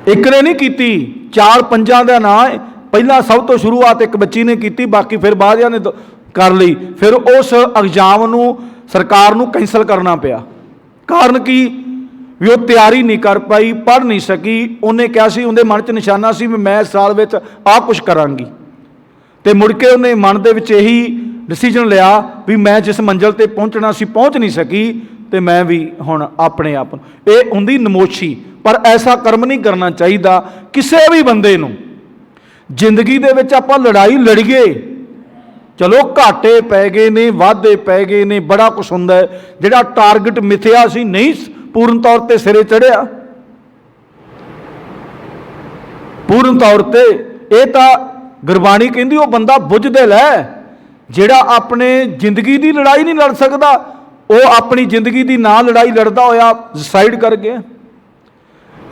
ਇੱਕ ਨੇ ਨਹੀਂ ਕੀਤੀ, 4-5 ਦਾ ਨਾਂ ਪਹਿਲਾਂ ਸਭ ਤੋਂ ਸ਼ੁਰੂਆਤ ਇੱਕ ਬੱਚੀ ਨੇ ਕੀਤੀ, ਬਾਕੀ ਫਿਰ ਬਾਅਦਿਆਂ ਨੇ ਕਰ ਲਈ। ਫਿਰ ਉਸ ਐਗਜ਼ਾਮ ਨੂੰ ਸਰਕਾਰ ਨੂੰ ਕੈਂਸਲ ਕਰਨਾ ਪਿਆ। ਕਾਰਨ ਕੀ? ਵੀ ਉਹ ਤਿਆਰੀ ਨਹੀਂ ਕਰ ਪਾਈ, ਪੜ੍ਹ ਨਹੀਂ ਸਕੀ। ਉਹਨੇ ਕਿਹਾ ਸੀ, ਉਹਦੇ ਮਨ 'ਚ ਨਿਸ਼ਾਨਾ ਸੀ ਵੀ ਮੈਂ ਇਸ ਸਾਲ ਵਿੱਚ ਆਹ ਕੁਛ ਕਰਾਂਗੀ। ਅਤੇ ਮੁੜ ਕੇ ਉਹਨੇ ਮਨ ਦੇ ਵਿੱਚ ਇਹੀ ਡਿਸੀਜਨ ਲਿਆ ਵੀ ਮੈਂ ਜਿਸ ਮੰਜ਼ਿਲ 'ਤੇ ਪਹੁੰਚਣਾ ਸੀ ਪਹੁੰਚ ਨਹੀਂ ਸਕੀ, ਅਤੇ ਮੈਂ ਵੀ ਹੁਣ ਆਪਣੇ ਆਪ ਨੂੰ, ਇਹ ਹੁੰਦੀ ਨਮੋਸ਼ੀ। ਪਰ ਐਸਾ ਕਰਮ ਨਹੀਂ ਕਰਨਾ ਚਾਹੀਦਾ ਕਿਸੇ ਵੀ ਬੰਦੇ ਨੂੰ। ਜ਼ਿੰਦਗੀ ਦੇ ਵਿੱਚ ਆਪਾਂ ਲੜਾਈ ਲੜੀਏ, ਚਲੋ ਘਾਟੇ ਪੈ ਗਏ ਨੇ, ਵਾਧੇ ਪੈ ਗਏ ਨੇ, ਬੜਾ ਕੁਛ ਹੁੰਦਾ। ਜਿਹੜਾ ਟਾਰਗੇਟ ਮਿਥਿਆ ਸੀ ਨਹੀਂ ਪੂਰਨ ਤੌਰ 'ਤੇ ਸਿਰੇ ਚੜ੍ਹਿਆ। ਪੂਰਨ ਤੌਰ 'ਤੇ ਇਹ ਤਾਂ ਗੁਰਬਾਣੀ ਕਹਿੰਦੀ ਉਹ ਬੰਦਾ ਬੁੱਝਦਿਲ ਹੈ ਜਿਹੜਾ ਆਪਣੇ ਜ਼ਿੰਦਗੀ ਦੀ ਲੜਾਈ ਨਹੀਂ ਲੜ ਸਕਦਾ, वो अपनी जिंदगी की ना लड़ाई लड़ता होया सुसाइड कर गया।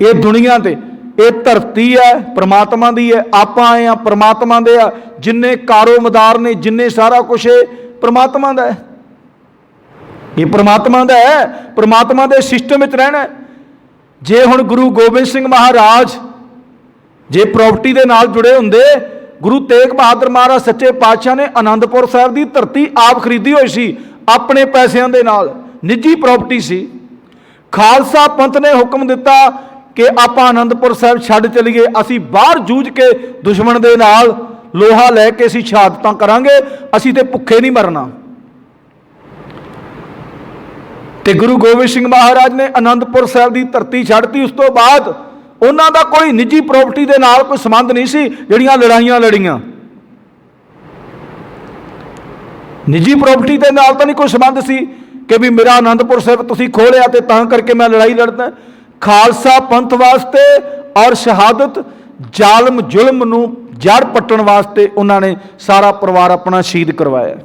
ये दुनिया ते ये धरती है परमात्मा दी है, आप आए हैं परमात्मा दे आ, जिन्ने कारोबार ने जिन्ने सारा कुछ है परमात्मा दा है, ये परमात्मा दा है, परमात्मा दे सिस्टम में रहना है। जे हुण गुरु गोबिंद सिंह महाराज जे प्रॉपर्टी दे नाल जुड़े हुंदे, गुरु तेग बहादुर महाराज सच्चे पातशाह ने आनंदपुर साहिब दी धरती आप खरीदी हुई सी अपने पैसों के नाल, निजी प्रॉपर्टी सी। खालसा पंथ ने हुक्म दिता कि आप आनंदपुर साहिब छड्ड चलीए, असी बाहर जूझ के दुश्मन दे नाल लोहा लैके असी शहादतां करांगे, असी ते भुखे नहीं मरना। ते गुरु गोबिंद सिंह महाराज ने आनंदपुर साहिब की धरती छड्डती। उस तो बाद उन्हां दा कोई निजी प्रॉपर्टी दे नाल कोई संबंध नहीं सी, जिहड़ियां लड़ाइयां लड़ियां निजी प्रॉपर्टी के नाल तो नहीं कोई संबंध सी कि भी मेरा आनंदपुर साहिब तुसीं खोलिया ते तां करके मैं लड़ाई लड़दा। खालसा पंथ वास्ते और शहादत जालम जुल्म नूं जड़ पट्टण वास्ते उन्होंने सारा परिवार अपना शहीद करवाया।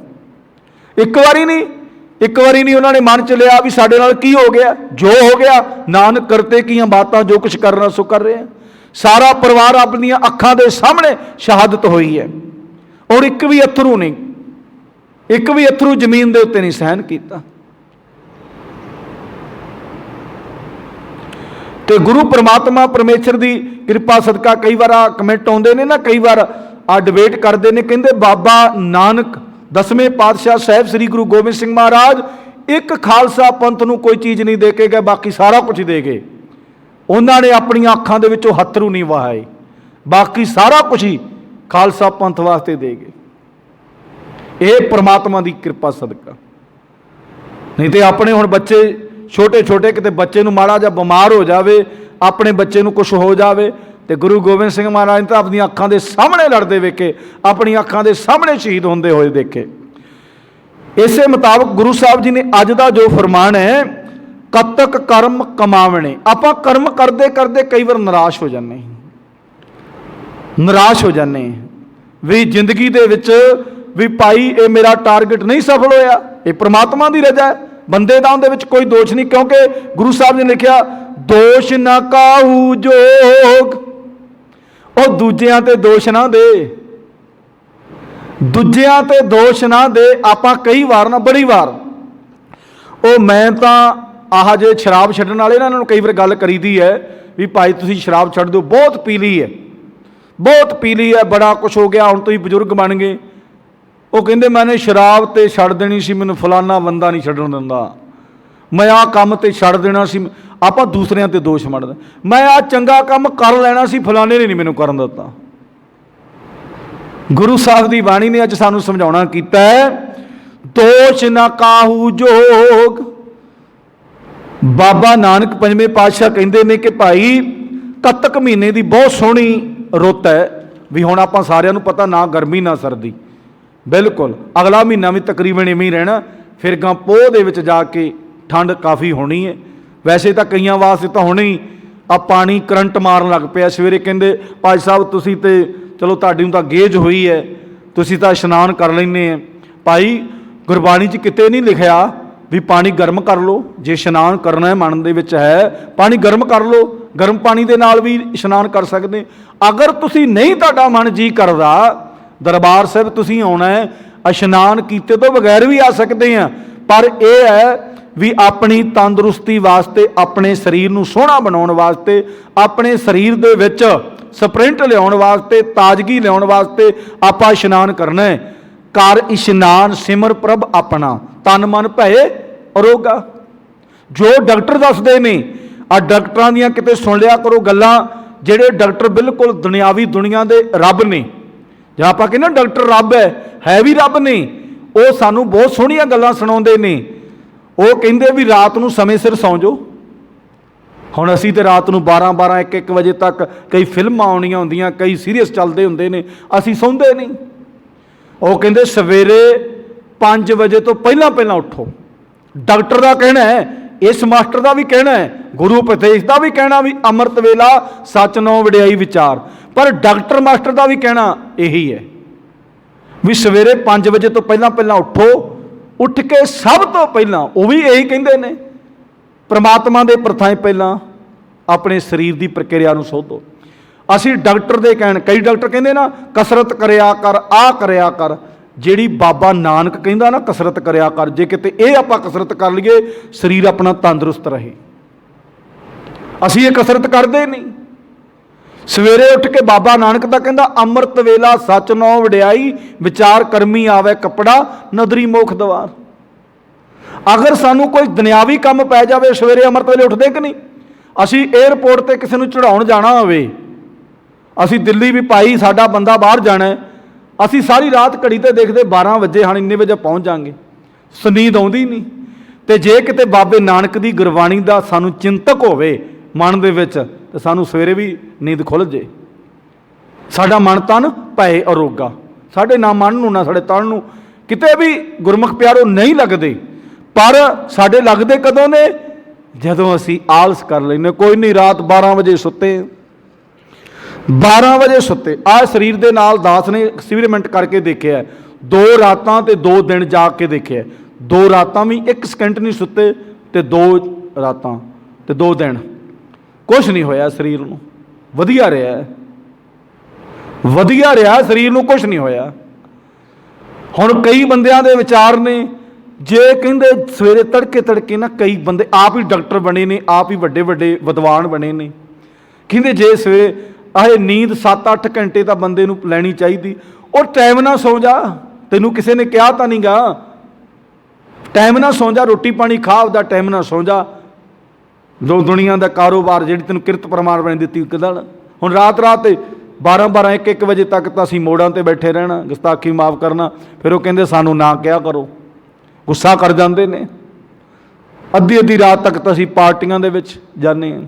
एक बारी नहीं उन्होंने मन च लिया भी साडे नाल की हो गया, जो हो गया नानक करते की बातां, जो कुछ करना सो कर रहे हैं। सारा परिवार अपनी अखां दे सामने शहादत हुई है और एक भी अथरू नहीं, एक भी अथरू जमीन दे उत्ते नहीं सहन किया। तो गुरु परमात्मा परमेश्वर की कृपा सदका कई बार कमेंट आते हैं ना, कई बार आ डिबेट करते हैं, कहते बाबा नानक 10वें पातशाह साहब श्री गुरु गोबिंद सिंह महाराज एक खालसा पंथ नूं कोई चीज़ नहीं दे के गए, बाकी सारा कुछ दे गए। उन्होंने अपन अखां दे विचों हथरू नहीं वहाए, बाकी सारा कुछ ही खालसा पंथ वास्ते दे गए। ये परमात्मा की कृपा सदका। नहीं तो अपने हुण बच्चे छोटे छोटे किते बच्चे नूं माड़ा जिहा बीमार हो जाए, अपने बच्चे नूं कुछ हो जाए, तो गुरु गोबिंद सिंह महाराज ने तो अपनी अखां दे सामने लड़ते वेखे, अपनी अखां दे सामने शहीद होंदे होए देखे। इसे मुताबिक गुरु साहब जी ने अज का जो फरमान है, कतक कर्म कमावने, आपां कर्म करते करते कई बार निराश हो जाने, निराश हो जाने भी जिंदगी दे विच भी भाई ये मेरा टारगेट नहीं सफल होया, ये परमात्मा की रजा है, बंदे दा उहदे विच कोई दोष नहीं। क्योंकि गुरु साहब ने लिखा दोष ना काहू जोग, ਉਹ ਦੂਜਿਆਂ ਤੇ ਦੋਸ਼ ਨਾ ਦੇ, ਦੂਜਿਆਂ ਤੇ ਦੋਸ਼ ਨਾ ਦੇ। ਆਪਾਂ ਕਈ ਵਾਰ ਨਾ ਬੜੀ ਵਾਰ ਉਹ ਮੈਂ ਤਾਂ ਆਹ ਜੇ ਸ਼ਰਾਬ ਛੱਡਣ ਵਾਲੇ ਨਾ ਇਹਨਾਂ ਨੂੰ ਕਈ ਵਾਰ ਗੱਲ ਕਰੀਦੀ ਹੈ ਵੀ ਭਾਈ ਤੁਸੀਂ ਸ਼ਰਾਬ ਛੱਡ ਦਿਓ, ਬਹੁਤ ਪੀ ਲਈ ਹੈ, ਬਹੁਤ ਪੀ ਲਈ ਹੈ, ਬੜਾ ਕੁਛ ਹੋ ਗਿਆ, ਹੁਣ ਤੁਸੀਂ ਬਜ਼ੁਰਗ ਬਣ ਗਏ। ਉਹ ਕਹਿੰਦੇ ਮੈਨੇ ਸ਼ਰਾਬ ਤੇ ਛੱਡ ਦੇਣੀ ਸੀ, ਮੈਨੂੰ ਫਲਾਨਾ ਬੰਦਾ ਨਹੀਂ ਛੱਡਣ ਦਿੰਦਾ, मैं आ काम तो छड़ देना सी, आप दूसरिया ते दोष मढ़ते, मैं आ चंगा काम कर लेना सी, फलाने ने नहीं मैनू करन दिता। गुरु साहब की बाणी ने अज सानू समझाउणा कीता है, दोष ना काहू जोग। बाबा नानक पंजवें पातशाह कहते हैं कि भाई कतक महीने की बहुत सोहनी रुत है, भी हुण आपां सारिआं नूं पता ना गर्मी ना सर्दी, बिल्कुल अगला महीना भी तकरीबन इवें ही रहना, फिर गां पोह दे विच जाके ठंड काफ़ी होनी है। वैसे तो कई वास्ते तो हुणे ही आ पानी करंट मारन लग पिया। सवेरे कहते भाई साहब तुसीं ते चलो तुहाडी नूं तां गेज हुई है, तुसीं तां इशनान कर लैंदे हैं। भाई गुरबाणी च किते नहीं लिखिया भी पानी गर्म कर लो, जे इशनान करना है मन दे विच है पानी गर्म कर लो, गर्म पानी दे नाल भी इशनान कर सकते। अगर तुसीं नहीं तुहाडा मन जी करदा, दरबार साहिब तुसीं आउणा है, इशनान कीते तो बगैर भी आ सकते हैं, पर यह है भी अपनी तंदुरुस्ती वास्ते, अपने शरीर नूं सोहना बनाउण वास्ते, अपने शरीर दे विच स्प्रिंट लियाउण वास्ते, ताजगी लियाउण वास्ते आपां इशनान करना है। कर इशनान सिमर प्रभ अपना, तन मन भए अरोगा। जो डॉक्टर दसदे ने आ डॉक्टरां दीयां किते सुन लिया करो गल्लां, जिहड़े डॉक्टर बिल्कुल दुनियावी दुनिया दे रब ने, जे आपां कहने डॉक्टर रब है भी रब ने, वो सानू बहुत सोहणियां गल्लां सुणाउंदे ने। वो कहिंदे भी रात नूं समय सिर सौ जाओ। हुण असीं ते रात नूं 12-12 1-1 बजे तक कई फिल्मां आउणियां हुंदियां, कई सीरीअस चलदे हुंदे ने, असीं सौंदे नहीं। वो कहिंदे सवेरे 5 बजे तो पहला उठो। डॉक्टर का कहना है, इस मास्टर का भी कहना है, गुरु उपदेश का भी कहना भी अमृत वेला सच नौ वडियाई विचार, पर डॉक्टर मास्टर का भी कहना यही है भी सवेरे 5 बजे तो पहला उठो, ਉੱਠ ਕੇ ਸਭ ਤੋਂ ਪਹਿਲਾਂ ਉਹ ਵੀ ਇਹੀ ਕਹਿੰਦੇ ਨੇ, ਪ੍ਰਮਾਤਮਾ ਦੇ ਪ੍ਰਥਾਏ ਪਹਿਲਾਂ ਆਪਣੇ ਸਰੀਰ ਦੀ ਪ੍ਰਕਿਰਿਆ ਨੂੰ ਸੋਧੋ। ਅਸੀਂ ਡਾਕਟਰ ਦੇ ਕਹਿਣ, ਕਈ ਡਾਕਟਰ ਕਹਿੰਦੇ ਨਾ ਕਸਰਤ ਕਰਿਆ ਕਰ, ਆਹ ਕਰਿਆ ਕਰ। ਜਿਹੜੀ ਬਾਬਾ ਨਾਨਕ ਕਹਿੰਦਾ ਨਾ ਕਸਰਤ ਕਰਿਆ ਕਰ, ਜੇ ਕਿਤੇ ਇਹ ਆਪਾਂ ਕਸਰਤ ਕਰ ਲਈਏ ਸਰੀਰ ਆਪਣਾ ਤੰਦਰੁਸਤ ਰਹੇ। ਅਸੀਂ ਇਹ ਕਸਰਤ ਕਰਦੇ ਨਹੀਂ। ਸਵੇਰੇ ਉੱਠ ਕੇ ਬਾਬਾ ਨਾਨਕ ਤਾਂ ਕਹਿੰਦਾ ਅੰਮ੍ਰਿਤ ਵੇਲਾ ਸੱਚ ਨੌ ਵਡਿਆਈ, ਵਿਚਾਰ ਕਰਮੀ ਆਵੇ ਕੱਪੜਾ, ਨਦਰੀ ਮੋਖ ਦਵਾਰ। ਅਗਰ ਸਾਨੂੰ ਕੋਈ ਦੁਨਿਆਵੀ ਕੰਮ ਪੈ ਜਾਵੇ ਸਵੇਰੇ ਅੰਮ੍ਰਿਤ ਵੇਲੇ ਉੱਠਦੇ ਕਿ ਨਹੀਂ? ਅਸੀਂ ਏਅਰਪੋਰਟ ਤੇ ਕਿਸੇ ਨੂੰ ਚੜਾਉਣ ਜਾਣਾ ਹੋਵੇ, ਅਸੀਂ ਦਿੱਲੀ ਵੀ ਭਾਈ ਸਾਡਾ ਬੰਦਾ ਬਾਹਰ ਜਾਣਾ, ਅਸੀਂ ਸਾਰੀ ਰਾਤ ਘੜੀ ਤੇ ਦੇਖਦੇ 12 ਵਜੇ ਹਨ, ਇੰਨੇ ਵਜੇ ਪਹੁੰਚ ਜਾਵਾਂਗੇ, ਨੀਂਦ ਆਉਂਦੀ ਨਹੀਂ। ਤੇ ਜੇ ਕਿਤੇ ਬਾਬੇ ਨਾਨਕ ਦੀ ਗੁਰਬਾਣੀ ਦਾ ਸਾਨੂੰ ਚਿੰਤਕ ਹੋਵੇ ਮਨ ਦੇ ਵਿੱਚ, ਤੇ ਸਾਨੂੰ ਸਵੇਰੇ ਵੀ ਨੀਂਦ ਖੁੱਲ੍ਹ ਜੇ। ਸਾਡਾ ਮਨ ਤਨ ਭੈ ਅਰੋਗਾ, ਸਾਡੇ ਨਾ ਮਨ ਨੂੰ ਨਾ ਸਾਡੇ ਤਨ ਨੂੰ ਕਿਤੇ ਵੀ ਗੁਰਮੁਖ ਪਿਆਰੋ ਨਹੀਂ ਲੱਗਦੇ। ਪਰ ਸਾਡੇ ਲੱਗਦੇ ਕਦੋਂ ਨੇ? ਜਦੋਂ ਅਸੀਂ ਆਲਸ ਕਰ ਲੈਂਦੇ। ਕੋਈ ਨਹੀਂ, ਰਾਤ 12 ਵਜੇ ਸੁੱਤੇ, 12 ਵਜੇ ਸੁੱਤੇ। ਆਹ ਸਰੀਰ ਦੇ ਨਾਲ ਦਾਸ ਨੇ ਐਕਸਪੈਰੀਮੈਂਟ ਕਰਕੇ ਦੇਖਿਆ, 2 ਰਾਤਾਂ ਤੇ 2 ਦਿਨ ਜਾ ਕੇ ਦੇਖਿਆ। 2 ਰਾਤਾਂ ਵੀ 1 ਸਕਿੰਟ ਨਹੀਂ ਸੁੱਤੇ, ਤੇ 2 ਰਾਤਾਂ ਤੇ 2 ਦਿਨ ਕੁਛ ਨਹੀਂ ਹੋਇਆ ਸਰੀਰ ਨੂੰ, ਵਧੀਆ ਰਿਹਾ, ਵਧੀਆ ਰਿਹਾ ਸਰੀਰ ਨੂੰ, ਕੁਛ ਨਹੀਂ ਹੋਇਆ। ਹੁਣ ਕਈ ਬੰਦਿਆਂ ਦੇ ਵਿਚਾਰ ਨੇ, ਜੇ ਕਹਿੰਦੇ ਸਵੇਰੇ ਤੜਕੇ ਤੜਕੇ ਨਾ, ਕਈ ਬੰਦੇ ਆਪ ਹੀ ਡਾਕਟਰ ਬਣੇ ਨੇ, ਆਪ ਹੀ ਵੱਡੇ ਵੱਡੇ ਵਿਦਵਾਨ ਬਣੇ ਨੇ, ਕਹਿੰਦੇ ਜੇ ਸਵੇਰੇ ਆਹ ਨੀਂਦ 7-8 ਘੰਟੇ ਤਾਂ ਬੰਦੇ ਨੂੰ ਲੈਣੀ ਚਾਹੀਦੀ। ਉਹ ਟਾਈਮ ਨਾਲ ਸੌਂ ਜਾ, ਤੈਨੂੰ ਕਿਸੇ ਨੇ ਕਿਹਾ ਤਾਂ ਨਹੀਂ ਗਾ, ਟਾਈਮ ਨਾਲ ਸੌਂ ਜਾ, ਰੋਟੀ ਪਾਣੀ ਖਾ, ਆਪਦਾ ਟਾਈਮ ਨਾਲ ਸੌਂ ਜਾ। ਜੋ ਦੁਨੀਆ ਦਾ ਕਾਰੋਬਾਰ ਜਿਹੜੀ ਤੈਨੂੰ ਕਿਰਤ ਪਰਮਾਤਮਾ ਨੇ ਦਿੱਤੀ ਕਿਦਾਂ। ਹੁਣ ਰਾਤ ਰਾਤ 12-12 1-1 ਵਜੇ ਤੱਕ ਤਾਂ ਅਸੀਂ ਮੋੜਾਂ 'ਤੇ ਬੈਠੇ ਰਹਿਣਾ, ਗੁਸਤਾਖੀ ਮਾਫ ਕਰਨਾ। ਫਿਰ ਉਹ ਕਹਿੰਦੇ ਸਾਨੂੰ ਨਾ ਕਿਹਾ ਕਰੋ, ਗੁੱਸਾ ਕਰ ਜਾਂਦੇ ਨੇ। ਅੱਧੀ ਰਾਤ ਤੱਕ ਤਾਂ ਅਸੀਂ ਪਾਰਟੀਆਂ ਦੇ ਵਿੱਚ ਜਾਂਦੇ ਹਾਂ।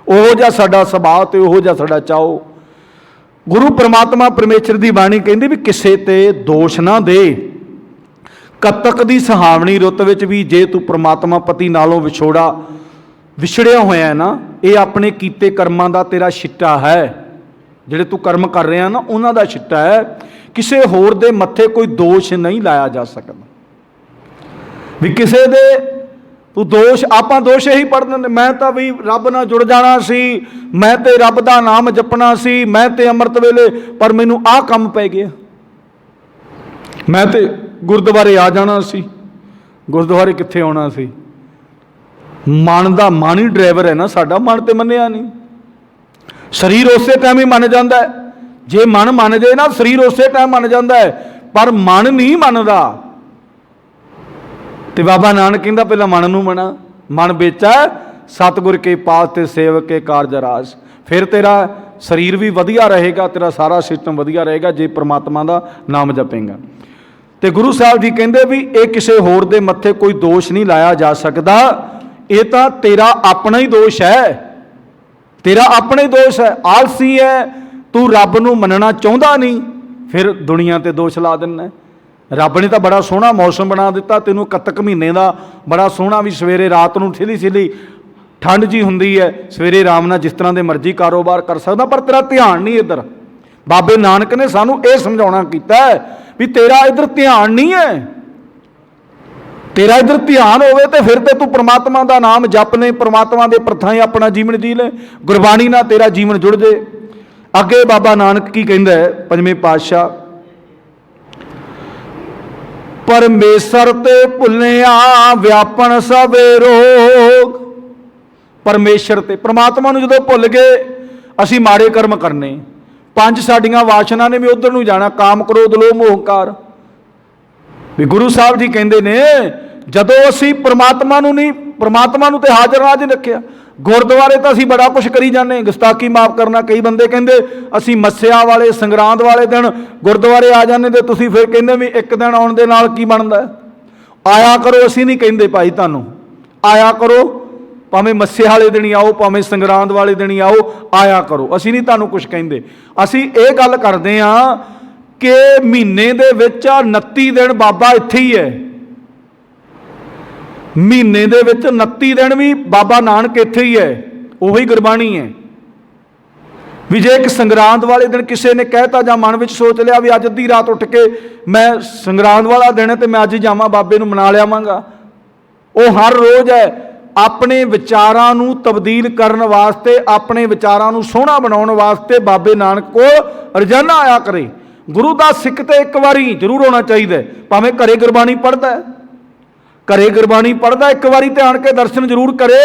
ਉਹੋ ਜਿਹਾ ਸਾਡਾ ਸੁਭਾਅ ਤੇ ਉਹੋ ਜਿਹਾ ਸਾਡਾ ਚਾਓ। ਗੁਰੂ ਪਰਮਾਤਮਾ ਪਰਮੇਸ਼ਰ ਦੀ ਬਾਣੀ ਕਹਿੰਦੀ ਵੀ ਕਿਸੇ ਤੇ ਦੋਸ਼ ਨਾ ਦੇ। ਕੱਤਕ ਦੀ ਸੁਹਾਵਣੀ ਰੁੱਤ ਵਿੱਚ ਵੀ ਜੇ ਤੂੰ ਪਰਮਾਤਮਾ ਪਤੀ ਨਾਲੋਂ ਵਿਛੜਿਆ ਹੋਇਆ ਨਾ, ਇਹ ਆਪਣੇ ਕੀਤੇ ਕਰਮਾਂ ਦਾ ਤੇਰਾ ਛਿੱਟਾ ਹੈ। ਜਿਹੜੇ ਤੂੰ ਕਰਮ ਕਰ ਰਿਹਾ ਨਾ, ਉਹਨਾਂ ਦਾ ਛਿੱਟਾ ਹੈ। ਕਿਸੇ ਹੋਰ ਦੇ ਮੱਥੇ ਕੋਈ ਦੋਸ਼ ਨਹੀਂ ਲਾਇਆ ਜਾ ਸਕਦਾ। ਵੀ ਕਿਸੇ ਦੇ ਤੂੰ ਦੋਸ਼, ਆਪਾਂ ਦੋਸ਼ ਇਹੀ ਪੜ੍ਹਦੇ ਨੇ, ਮੈਂ ਤਾਂ ਵੀ ਰੱਬ ਨਾਲ ਜੁੜ ਜਾਣਾ ਸੀ, ਮੈਂ ਤੇ ਰੱਬ ਦਾ ਨਾਮ ਜਪਣਾ ਸੀ, ਮੈਂ ਤੇ ਅੰਮ੍ਰਿਤ ਵੇਲੇ, ਪਰ ਮੈਨੂੰ ਆਹ ਕੰਮ ਪੈ ਗਿਆ, ਮੈਂ ਤੇ ਗੁਰਦੁਆਰੇ ਆ ਜਾਣਾ ਸੀ। ਗੁਰਦੁਆਰੇ ਕਿੱਥੇ ਆਉਣਾ ਸੀ? ਮਨ ਦਾ, ਮਨ ਹੀ ਡਰਾਈਵਰ ਹੈ ਨਾ ਸਾਡਾ, ਮਨ ਤੇ ਮੰਨਿਆ ਨਹੀਂ। ਸਰੀਰ ਉਸੇ ਟਾਈਮ ਹੀ ਮੰਨ ਜਾਂਦਾ ਹੈ। ਜੇ ਮਨ ਮੰਨ ਜਾਏ ਨਾ, ਸਰੀਰ ਉਸੇ ਟਾਈਮ ਮੰਨ ਜਾਂਦਾ ਹੈ, ਪਰ ਮਨ ਨਹੀਂ ਮੰਨਦਾ। ਤੇ ਬਾਬਾ ਨਾਨਕ ਕਹਿੰਦਾ ਪਹਿਲਾਂ ਮਨ ਨੂੰ ਮਨਾ, ਮਨ ਵੇਚਾ ਸਤਿਗੁਰ ਕੇ ਪਾਸ ਤੇ ਸੇਵਕ ਕੇ ਕਾਰਜ ਰਾਸ। ਫਿਰ ਤੇਰਾ ਸਰੀਰ ਵੀ ਵਧੀਆ ਰਹੇਗਾ, ਤੇਰਾ ਸਾਰਾ ਸਿਸਟਮ ਵਧੀਆ ਰਹੇਗਾ ਜੇ ਪ੍ਰਮਾਤਮਾ ਦਾ ਨਾਮ ਜਪੇਗਾ। ਤੇ ਗੁਰੂ ਸਾਹਿਬ ਜੀ ਕਹਿੰਦੇ ਵੀ ਇਹ ਕਿਸੇ ਹੋਰ ਦੇ ਮੱਥੇ ਕੋਈ ਦੋਸ਼ ਨਹੀਂ ਲਾਇਆ ਜਾ ਸਕਦਾ। ਇਹ ਤਾਂ ਤੇਰਾ ਆਪਣਾ ਹੀ ਦੋਸ਼ ਹੈ, ਤੇਰਾ ਆਪਣਾ ਹੀ ਦੋਸ਼ ਹੈ। ਆਲਸੀ ਹੈ ਤੂੰ, ਰੱਬ ਨੂੰ ਮੰਨਣਾ ਚਾਹੁੰਦਾ ਨਹੀਂ, ਫਿਰ ਦੁਨੀਆ ਤੇ ਦੋਸ਼ ਲਾ ਦਿੰਦਾ। ਰੱਬ ਨੇ ਤਾਂ ਬੜਾ ਸੋਹਣਾ ਮੌਸਮ ਬਣਾ ਦਿੱਤਾ ਤੈਨੂੰ, ਕੱਤਕ ਮਹੀਨੇ ਦਾ ਬੜਾ ਸੋਹਣਾ, ਵੀ ਸਵੇਰੇ ਰਾਤ ਨੂੰ ਠਿਲੀ ਠੰਡ ਜੀ ਹੁੰਦੀ ਹੈ, ਸਵੇਰੇ ਆਰਾਮ ਨਾਲ ਜਿਸ ਤਰ੍ਹਾਂ ਦੇ ਮਰਜ਼ੀ ਕਾਰੋਬਾਰ ਕਰ ਸਕਦਾ, ਪਰ ਤੇਰਾ ਧਿਆਨ ਨਹੀਂ ਇੱਧਰ। ਬਾਬੇ ਨਾਨਕ ਨੇ ਸਾਨੂੰ ਇਹ ਸਮਝਾਉਣਾ ਕੀਤਾ ਵੀ ਤੇਰਾ ਇੱਧਰ ਧਿਆਨ ਨਹੀਂ ਹੈ। ਤੇਰਾ ਇੱਧਰ ਧਿਆਨ ਹੋਵੇ ਤੇ ਫਿਰ ਤੇ ਤੂੰ ਪ੍ਰਮਾਤਮਾ ਦਾ ਨਾਮ ਜਪ ਲੈ, ਪ੍ਰਮਾਤਮਾ ਦੇ ਪ੍ਰਥਾਏ ਆਪਣਾ ਜੀਵਨ ਜੀ ਲੈ, ਗੁਰਬਾਣੀ ਨਾਲ ਤੇਰਾ ਜੀਵਨ ਜੁੜ ਜੇ। ਅੱਗੇ ਬਾਬਾ ਨਾਨਕ ਕੀ ਕਹਿੰਦਾ ਹੈ, ਪੰਜਵੇਂ ਪਾਤਸ਼ਾਹ, ਪਰਮੇਸ਼ਰ ਤੇ ਭੁੱਲਿਆ ਵਿਆਪਣ ਸਭੇ ਰੋਗ। ਪਰਮੇਸ਼ਰ ਤੇ, ਪ੍ਰਮਾਤਮਾ ਨੂੰ ਜਦੋਂ ਭੁੱਲ ਗਏ ਅਸੀਂ ਮਾੜੇ ਕਰਮ ਕਰਨੇ। 5 ਸਾਡੀਆਂ ਵਾਸ਼ਨਾ ਨੇ ਵੀ ਉਧਰ ਨੂੰ ਜਾਣਾ, ਕਾਮ ਕ੍ਰੋਧ ਲੋਭ ਮੋਹ ਹੰਕਾਰ। ਵੀ ਗੁਰੂ ਸਾਹਿਬ ਜੀ ਕਹਿੰਦੇ ਨੇ ਜਦੋਂ ਅਸੀਂ ਪ੍ਰਮਾਤਮਾ ਨੂੰ ਤੇ ਹਾਜ਼ਰ ਨਾਜ਼ਰ ਰੱਖਿਆ। ਗੁਰਦੁਆਰੇ ਤਾਂ ਅਸੀਂ ਬੜਾ ਕੁਛ ਕਰੀ ਜਾਂਦੇ, ਗੁਸਤਾਖੀ ਮਾਫ ਕਰਨਾ। ਕਈ ਬੰਦੇ ਕਹਿੰਦੇ ਅਸੀਂ ਮੱਸਿਆ ਵਾਲੇ ਸੰਗਰਾਂਦ ਵਾਲੇ ਦਿਨ ਗੁਰਦੁਆਰੇ ਆ ਜਾਂਦੇ, ਤੇ ਤੁਸੀਂ ਫਿਰ ਕਹਿੰਦੇ ਵੀ ਇੱਕ ਦਿਨ ਆਉਣ ਦੇ ਨਾਲ ਕੀ ਬਣਦਾ। ਆਇਆ ਕਰੋ, ਅਸੀਂ ਨਹੀਂ ਕਹਿੰਦੇ ਭਾਈ ਤੁਹਾਨੂੰ ਆਇਆ ਕਰੋ, ਭਾਵੇਂ ਮੱਸੇ ਵਾਲੇ ਦਿਨ ਹੀ ਆਓ, ਭਾਵੇਂ ਸੰਗਰਾਂਦ ਵਾਲੇ ਦਿਨ ਹੀ ਆਓ, ਆਇਆ ਕਰੋ, ਅਸੀਂ ਨਹੀਂ ਤੁਹਾਨੂੰ ਕੁਛ ਕਹਿੰਦੇ। ਅਸੀਂ ਇਹ ਗੱਲ ਕਰਦੇ ਹਾਂ ਕਿ ਮਹੀਨੇ ਦੇ ਵਿੱਚ 29 ਦਿਨ ਬਾਬਾ ਇੱਥੇ ਹੀ ਹੈ। ਮਹੀਨੇ ਦੇ ਵਿੱਚ 29 ਦਿਨ ਵੀ ਬਾਬਾ ਨਾਨਕ ਇੱਥੇ ਹੀ ਹੈ, ਉਹੀ ਗੁਰਬਾਣੀ ਹੈ। भी जे एक संगरांद वाले दिन किसी ने कहता ਜਾਂ मन में सोच लिया भी अज अद्धी रात उठ के मैं संगरांद वाला दिन है तो मैं अज ही जावां बाबे नूं मना लियावांगा, वो हर रोज़ है अपने विचारां नूं तब्दील करन वास्ते, अपने विचारां नूं सोहना बनाउण वास्ते बाबे नानक को रोजाना आया करे। गुरु दा सिख ते एक बारी जरूर होना चाहिए, भावें घरे गुरबाणी पढ़दा है, घरे गुरबाणी पढ़दा एक बारी ते आण के दर्शन जरूर करे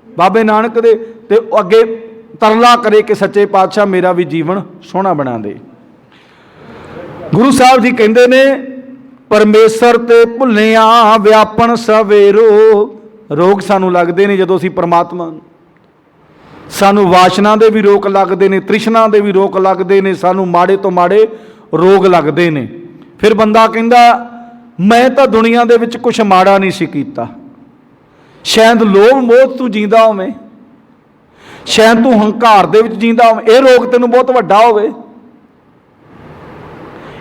बाबे नानक दे, ते अगे तरला करे कि सच्चे पातशाह मेरा भी जीवन सोहना बना दे। गुरु साहब जी कहते ने परमेश्वर ते भुल्लिया व्यापन सवेरो, रोग सानू लगते हैं जदों असीं परमात्मा, सानू वासना दे भी रोग लगते हैं, तृष्णा दे भी रोग लगते हैं, सानू माड़े तो माड़े रोग लगते हैं। फिर बंदा कहंदा मैं तो दुनिया दे विच कुछ माड़ा नहीं सी कीता, शायद लोभ मोह तू जींदा होवें, शायद तू हंकार दे विच जींदा होवें, ये रोग तैनूं बहुत वड्डा होवे।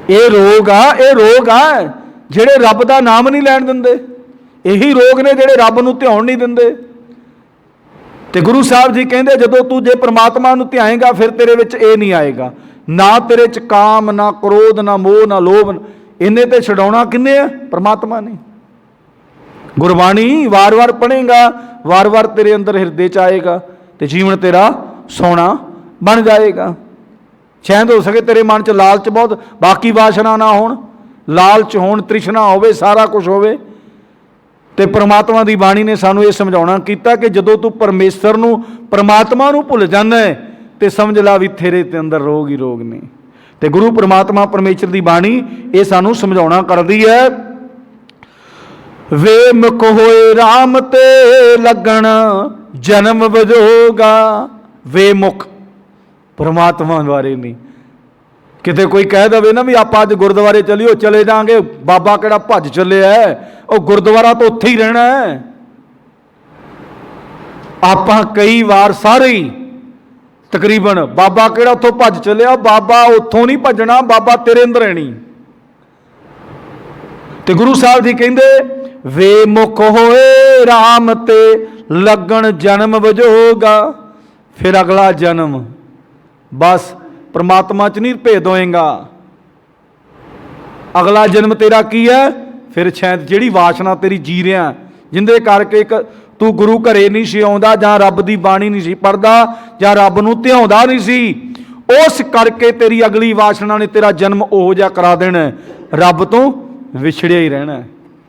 ये रोग आ जिहड़े रब दा नाम नहीं लैण दिंदे, यही रोग ने जिहड़े रब नूं ध्यान नहीं दिंदे। ते गुरु साहब जी कहंदे जदों तू जे परमात्मा नूं ध्याएगा फिर तेरे विच ये नहीं आएगा, ना तेरे च काम, ना क्रोध, ना मोह, ना लोभ। इन्हें ते छुड़ाउणा किन्ने है? परमात्मा ने। गुरबाणी वार वार पढ़ेगा, वार वार तेरे अंदर हिरदे च आएगा, तो जीवन तेरा सोना बन जाएगा। शायद हो सके तेरे मन च लालच बहुत, बाकी वासना ना होण, लालच होण, तृष्णा होवे, सारा कुछ होवे। तो परमात्मा की बाणी ने सानू ये समझाउणा कीता कि जदों तू परमेश्वर नूं, परमात्मा नूं भुल जांदा है तो समझ ला भी तेरे ते अंदर रोग ही रोग ने। तो गुरु परमात्मा परमेश्वर की बाणी ये सानू समझाउणा करदी है। वे मुख होए राम ते लगन जन्म वजोगा, वे मुख परमात्मा बारे नहीं। किते कोई कह दे ना भी आप अज गुरुद्वारे चलियो, चले जाएंगे, बाबा किहड़ा भज चले है, और गुरुद्वारा तो उत्थे ही रहना है। आपां कई बार सारे ही तकरीबन बाबा किहड़ा उत्थों भज चलिया, बाबा उत्थों नहीं भजना, बाबा तेरे अंदर रहनी। ते गुरु साहब जी कहंदे वे मुख होए राम ते लगन जन्म वजोगा, फिर अगला जन्म बस परमात्मा च नहीं भेद होएगा। अगला जन्म तेरा की है? फिर शायद जिहड़ी वासना तेरी जी रहा जिंदे करके एक तू गुरु घरे नहीं सी आउंदा, जां रब दी बाणी नहीं सी पढ़दा, जां रब नूं ध्याउंदा नहीं सी, उस करके तेरी अगली वासना ने तेरा जन्म ओहो जिहा करा देना, रब तो विछड़िया ही रहना।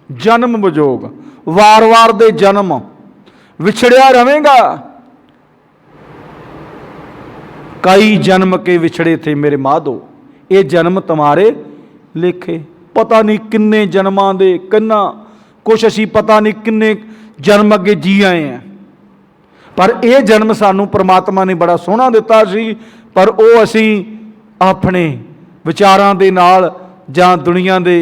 जन्म विजोग, वार वार दे जन्म, विछड़िया रहेगा। कई जन्म के विछड़े थे मेरे माधो, ये जन्म तुम्हारे लेखे। पता नहीं किन्ने जन्मां दे किन्ना कुछ असी पता नहीं किन्ने जन्म अगे जी आए हैं, पर यह जन्म सानू परमात्मा ने बड़ा सोहना दिता सी, पर वो असी अपने विचारां दे नाल जां दुनिया दे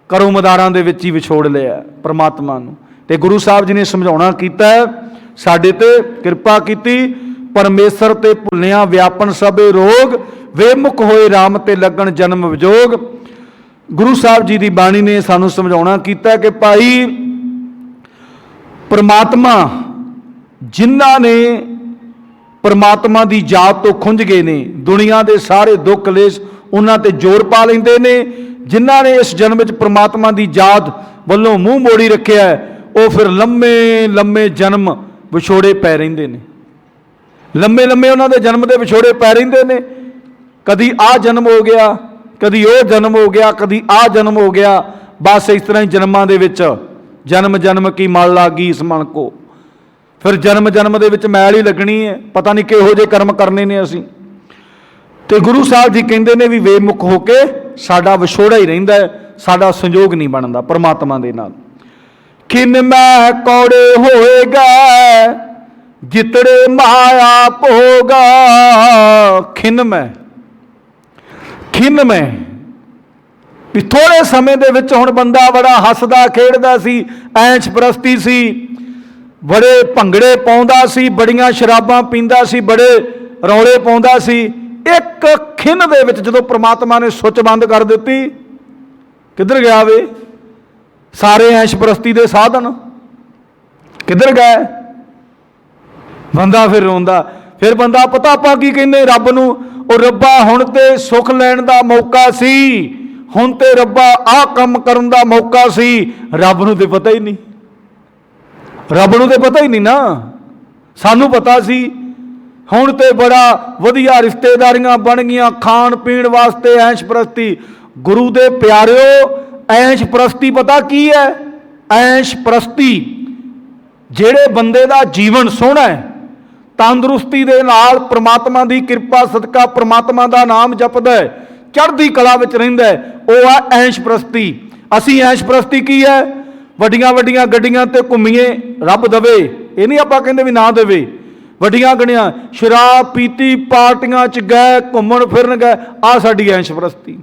करोमदारां दे विच ही विछोड़ लिया परमात्मा नूं। ते गुरु साहब जी ने समझाउणा कीता है, साडे ते किरपा कीती। परमेश्वर ते भुल्लिया व्यापन सबे रोग, वे मुख होए राम ते लगन जन्म विजोग। गुरु साहब जी की बाणी ने सानू समझाउणा कीता कि भाई परमात्मा जिन्हां ने परमात्मा की जात तो खुंज गए ने, दुनिया के सारे दुख कलेश उन्हां ते जोर पा लेंदे ने। जिन्हां ने इस जन्म में परमात्मा की जात वल्लों मूँह मोड़ी रखिया है, वो फिर लम्मे लम्मे जन्म विछोड़े पै रहिंदे ने, लम्मे लम्मे उन्होंने जन्म के विछोड़े पै रहिंदे ने। कदी आ जन्म हो गया, कदी वो जन्म हो गया, कदी आ जन्म हो गया, बस इस तरह ही जन्मां दे विच जन्म जन्म की मल लग गई इस मन को। फिर जन्म जन्म दे विच मैल ही लगनी है, पता नहीं किहो जे कर्म करने ने असीं। ते गुरु साहब जी कहंदे ने भी बेमुख होके साडा विछोड़ा ही रहिंदा है, साडा संजोग नहीं बनदा परमात्मा दे नाल। खिन मैं कौड़े होएगा जितड़े माया भोगा, खिन मैं भी थोड़े समय दे विच हुण बंदा बड़ा हसदा खेड़दा सी, ऐश प्रस्ती सी, बड़े भंगड़े पाउंदा सी, बड़ियां शराबां पींदा सी, बड़े रौले पाउंदा सी। एक खिन दे विच जदों परमात्मा ने सुच बंद कर दित्ती, किधर गया वे सारे ऐश प्रस्ती दे साधन, किधर गए? बंदा फिर रोंदा, फिर बंदा पता आप की कहने रब नूं, ओ रब्बा हुण ते सुख लैण दा मौका सी, हुण ते रब्बा आ काम करन दा मौका सी। रब नूं ते पता ही नहीं, रब नूं ते पता ही नहीं ना, सानू पता सी। हुण ते बड़ा वधिया रिश्तेदारियां बन गईयां, खाण पीण वास्ते ऐश प्रस्ती। गुरु दे प्यारिओ, ऐश प्रस्ती पता की है? ऐश प्रस्ती ਜਿਹੜੇ ਬੰਦੇ ਦਾ ਜੀਵਨ ਸੋਹਣਾ ਹੈ, ਤੰਦਰੁਸਤੀ ਦੇ ਨਾਲ ਪ੍ਰਮਾਤਮਾ ਦੀ ਕਿਰਪਾ ਸਦਕਾ ਪ੍ਰਮਾਤਮਾ ਦਾ ਨਾਮ ਜਪਦਾ ਹੈ, ਚੜ੍ਹਦੀ ਕਲਾ ਵਿੱਚ ਰਹਿੰਦਾ ਹੈ, ਉਹ ਆ ਐਸ਼ ਪ੍ਰਸਤੀ। ਅਸੀਂ ਐਸ਼ ਪ੍ਰਸਤੀ ਕੀ ਹੈ? ਵੱਡੀਆਂ ਵੱਡੀਆਂ ਗੱਡੀਆਂ ਤੇ ਘੁੰਮੀਏ, ਰੱਬ ਦਵੇ, ਇਹ ਨਹੀਂ ਆਪਾਂ ਕਹਿੰਦੇ ਵੀ ਨਾ ਦੇਵੇ। ਵੱਡੀਆਂ ਗੱਡੀਆਂ, ਸ਼ਰਾਬ ਪੀਤੀ, ਪਾਰਟੀਆਂ 'ਚ ਗਏ, ਘੁੰਮਣ ਫਿਰਨ ਗਏ, ਆਹ ਸਾਡੀ ਐਸ਼ ਪ੍ਰਸਤੀ।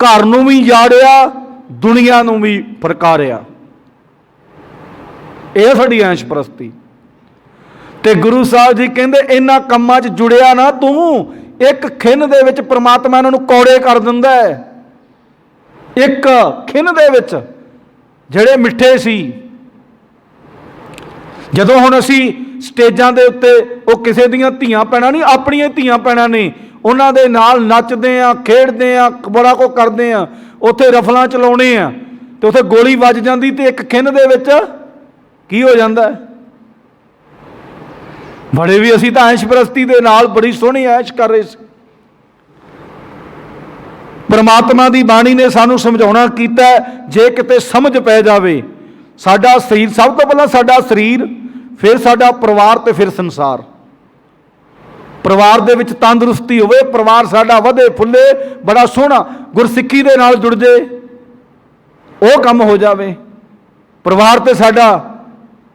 ਘਰ ਨੂੰ ਵੀ ਜਾੜਿਆ, ਦੁਨੀਆ ਨੂੰ ਵੀ ਫਰਕਾਰਿਆ, ਇਹ ਸਾਡੀ ਐਸ਼ ਪ੍ਰਸਤੀ। ਤੇ ਗੁਰੂ ਸਾਹਿਬ ਜੀ ਕਹਿੰਦੇ ਇਹਨਾਂ ਕੰਮਾਂ 'ਚ ਜੁੜਿਆ ਨਾ ਤੂੰ, ਇੱਕ ਖਿੰਨ ਦੇ ਵਿੱਚ ਪ੍ਰਮਾਤਮਾ ਇਹਨਾਂ ਨੂੰ ਕੌੜੇ ਕਰ ਦਿੰਦਾ ਹੈ। ਇੱਕ ਖਿੰਨ ਦੇ ਵਿੱਚ ਜਿਹੜੇ ਮਿੱਠੇ ਸੀ, ਜਦੋਂ ਹੁਣ ਅਸੀਂ ਸਟੇਜਾਂ ਦੇ ਉੱਤੇ ਉਹ ਕਿਸੇ ਦੀਆਂ ਧੀਆਂ ਭੈਣਾਂ ਨਹੀਂ, ਆਪਣੀਆਂ ਧੀਆਂ ਭੈਣਾਂ ਨੇ, ਉਹਨਾਂ ਦੇ ਨਾਲ ਨੱਚਦੇ ਆ, ਖੇਡਦੇ ਆ, ਬੜਾ ਕੁਝ ਕਰਦੇ ਆ, ਉੱਥੇ ਰਫਲਾਂ ਚਲਾਉਣੇ ਆ, ਤੇ ਉੱਥੇ ਗੋਲੀ ਵੱਜ ਜਾਂਦੀ ਤੇ ਇੱਕ ਖਿੰਨ ਦੇ ਵਿੱਚ ਕੀ ਹੋ ਜਾਂਦਾ? ਬੜੇ ਵੀ ਅਸੀਂ ਤਾਂ ਐਸ਼ ਪ੍ਰਸਤੀ ਦੇ ਨਾਲ ਬੜੀ ਸੋਹਣੀ ਐਸ਼ ਕਰ ਰਹੇ ਸੀ। ਪਰਮਾਤਮਾ ਦੀ ਬਾਣੀ ਨੇ ਸਾਨੂੰ ਸਮਝਾਉਣਾ ਕੀਤਾ, ਜੇ ਕਿਤੇ ਸਮਝ ਪੈ ਜਾਵੇ, ਸਾਡਾ ਸਰੀਰ, ਸਭ ਤੋਂ ਪਹਿਲਾਂ ਸਾਡਾ ਸਰੀਰ, ਫਿਰ ਸਾਡਾ ਪਰਿਵਾਰ ਤੇ ਫਿਰ ਸੰਸਾਰ। ਪਰਿਵਾਰ ਦੇ ਵਿੱਚ ਤੰਦਰੁਸਤੀ ਹੋਵੇ, ਪਰਿਵਾਰ ਸਾਡਾ ਵਧੇ ਫੁੱਲੇ, ਬੜਾ ਸੋਹਣਾ ਗੁਰਸਿੱਖੀ ਦੇ ਨਾਲ ਜੁੜ ਜੇ, ਉਹ ਕੰਮ ਹੋ ਜਾਵੇ। ਪਰਿਵਾਰ ਤੇ ਸਾਡਾ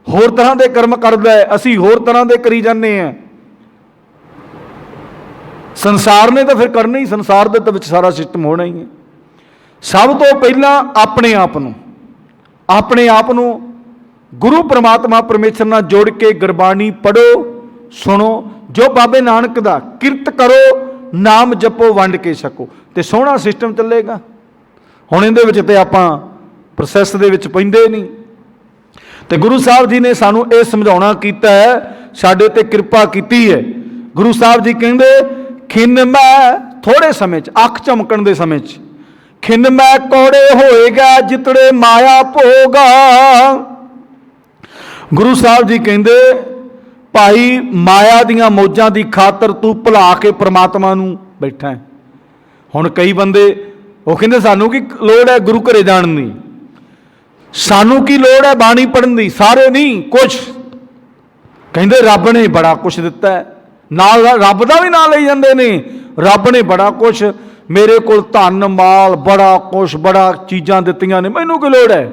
ਹੋਰ ਤਰ੍ਹਾਂ ਦੇ ਕਰਮ ਕਰਦਾ ਹੈ, ਅਸੀਂ ਹੋਰ ਤਰ੍ਹਾਂ ਦੇ ਕਰੀ ਜਾਂਦੇ ਹਾਂ। ਸੰਸਾਰ ਨੇ ਤਾਂ ਫਿਰ ਕਰਨਾ ਹੀ, ਸੰਸਾਰ ਦੇ ਵਿੱਚ ਸਾਰਾ ਸਿਸਟਮ ਹੋਣਾ ਹੀ ਹੈ। ਸਭ ਤੋਂ ਪਹਿਲਾਂ ਆਪਣੇ ਆਪ ਨੂੰ ਗੁਰੂ ਪਰਮਾਤਮਾ ਪਰਮੇਸ਼ਰ ਨਾਲ ਜੋੜ ਕੇ ਗੁਰਬਾਣੀ ਪੜ੍ਹੋ, ਸੁਣੋ, ਜੋ ਬਾਬੇ ਨਾਨਕ ਦਾ ਕਿਰਤ ਕਰੋ, ਨਾਮ ਜਪੋ, ਵੰਡ ਕੇ ਛਕੋ, ਤੇ ਸੋਹਣਾ ਸਿਸਟਮ ਚੱਲੇਗਾ। ਹੁਣ ਇਹਦੇ ਵਿੱਚ ਤੇ ਆਪਾਂ ਪ੍ਰੋਸੈਸ ਦੇ ਵਿੱਚ ਪੈਂਦੇ ਨਹੀਂ। ਤੇ ਗੁਰੂ ਸਾਹਿਬ ਜੀ ਨੇ ਸਾਨੂੰ ਇਹ ਸਮਝਾਉਣਾ ਕੀਤਾ ਹੈ, ਸਾਡੇ ਤੇ ਕਿਰਪਾ ਕੀਤੀ ਹੈ। ਗੁਰੂ ਸਾਹਿਬ ਜੀ ਕਹਿੰਦੇ, ਖਿੰਨ ਮੈਂ ਥੋੜੇ ਸਮੇਂ 'ਚ, ਅੱਖ ਝਮਕਣ ਦੇ ਸਮੇਂ 'ਚ, ਖਿੰਨ ਮੈਂ ਕੌੜੇ ਹੋਏਗਾ ਜਿਤੜੇ ਮਾਇਆ ਭੋਗਾ। ਗੁਰੂ ਸਾਹਿਬ ਜੀ ਕਹਿੰਦੇ, ਭਾਈ ਮਾਇਆ ਦੀਆਂ ਮੌਜਾਂ ਦੀ ਖਾਤਰ ਤੂੰ ਭੁਲਾ ਕੇ ਪ੍ਰਮਾਤਮਾ ਨੂੰ ਬੈਠਾ ਹੈ। ਹੁਣ ਕਈ ਬੰਦੇ ਉਹ ਕਹਿੰਦੇ ਸਾਨੂੰ ਕੀ ਲੋੜ ਹੈ ਗੁਰੂ ਘਰੇ ਜਾਣ ਦੀ, ਸਾਨੂੰ ਕੀ ਲੋੜ ਹੈ ਬਾਣੀ ਪੜ੍ਹਨ ਦੀ, ਸਾਰੇ ਨਹੀਂ ਕੁਛ ਕਹਿੰਦੇ ਰੱਬ ਨੇ ਬੜਾ ਕੁਛ ਦਿੱਤਾ ਹੈ, ਨਾਲ ਰੱਬ ਦਾ ਵੀ ਨਾਂ ਲਈ ਜਾਂਦੇ ਨੇ, ਰੱਬ ਨੇ ਬੜਾ ਕੁਛ, ਮੇਰੇ ਕੋਲ ਧਨ ਮਾਲ ਬੜਾ ਕੁਛ, ਬੜਾ ਚੀਜ਼ਾਂ ਦਿੱਤੀਆਂ ਨੇ, ਮੈਨੂੰ ਕੀ ਲੋੜ ਹੈ,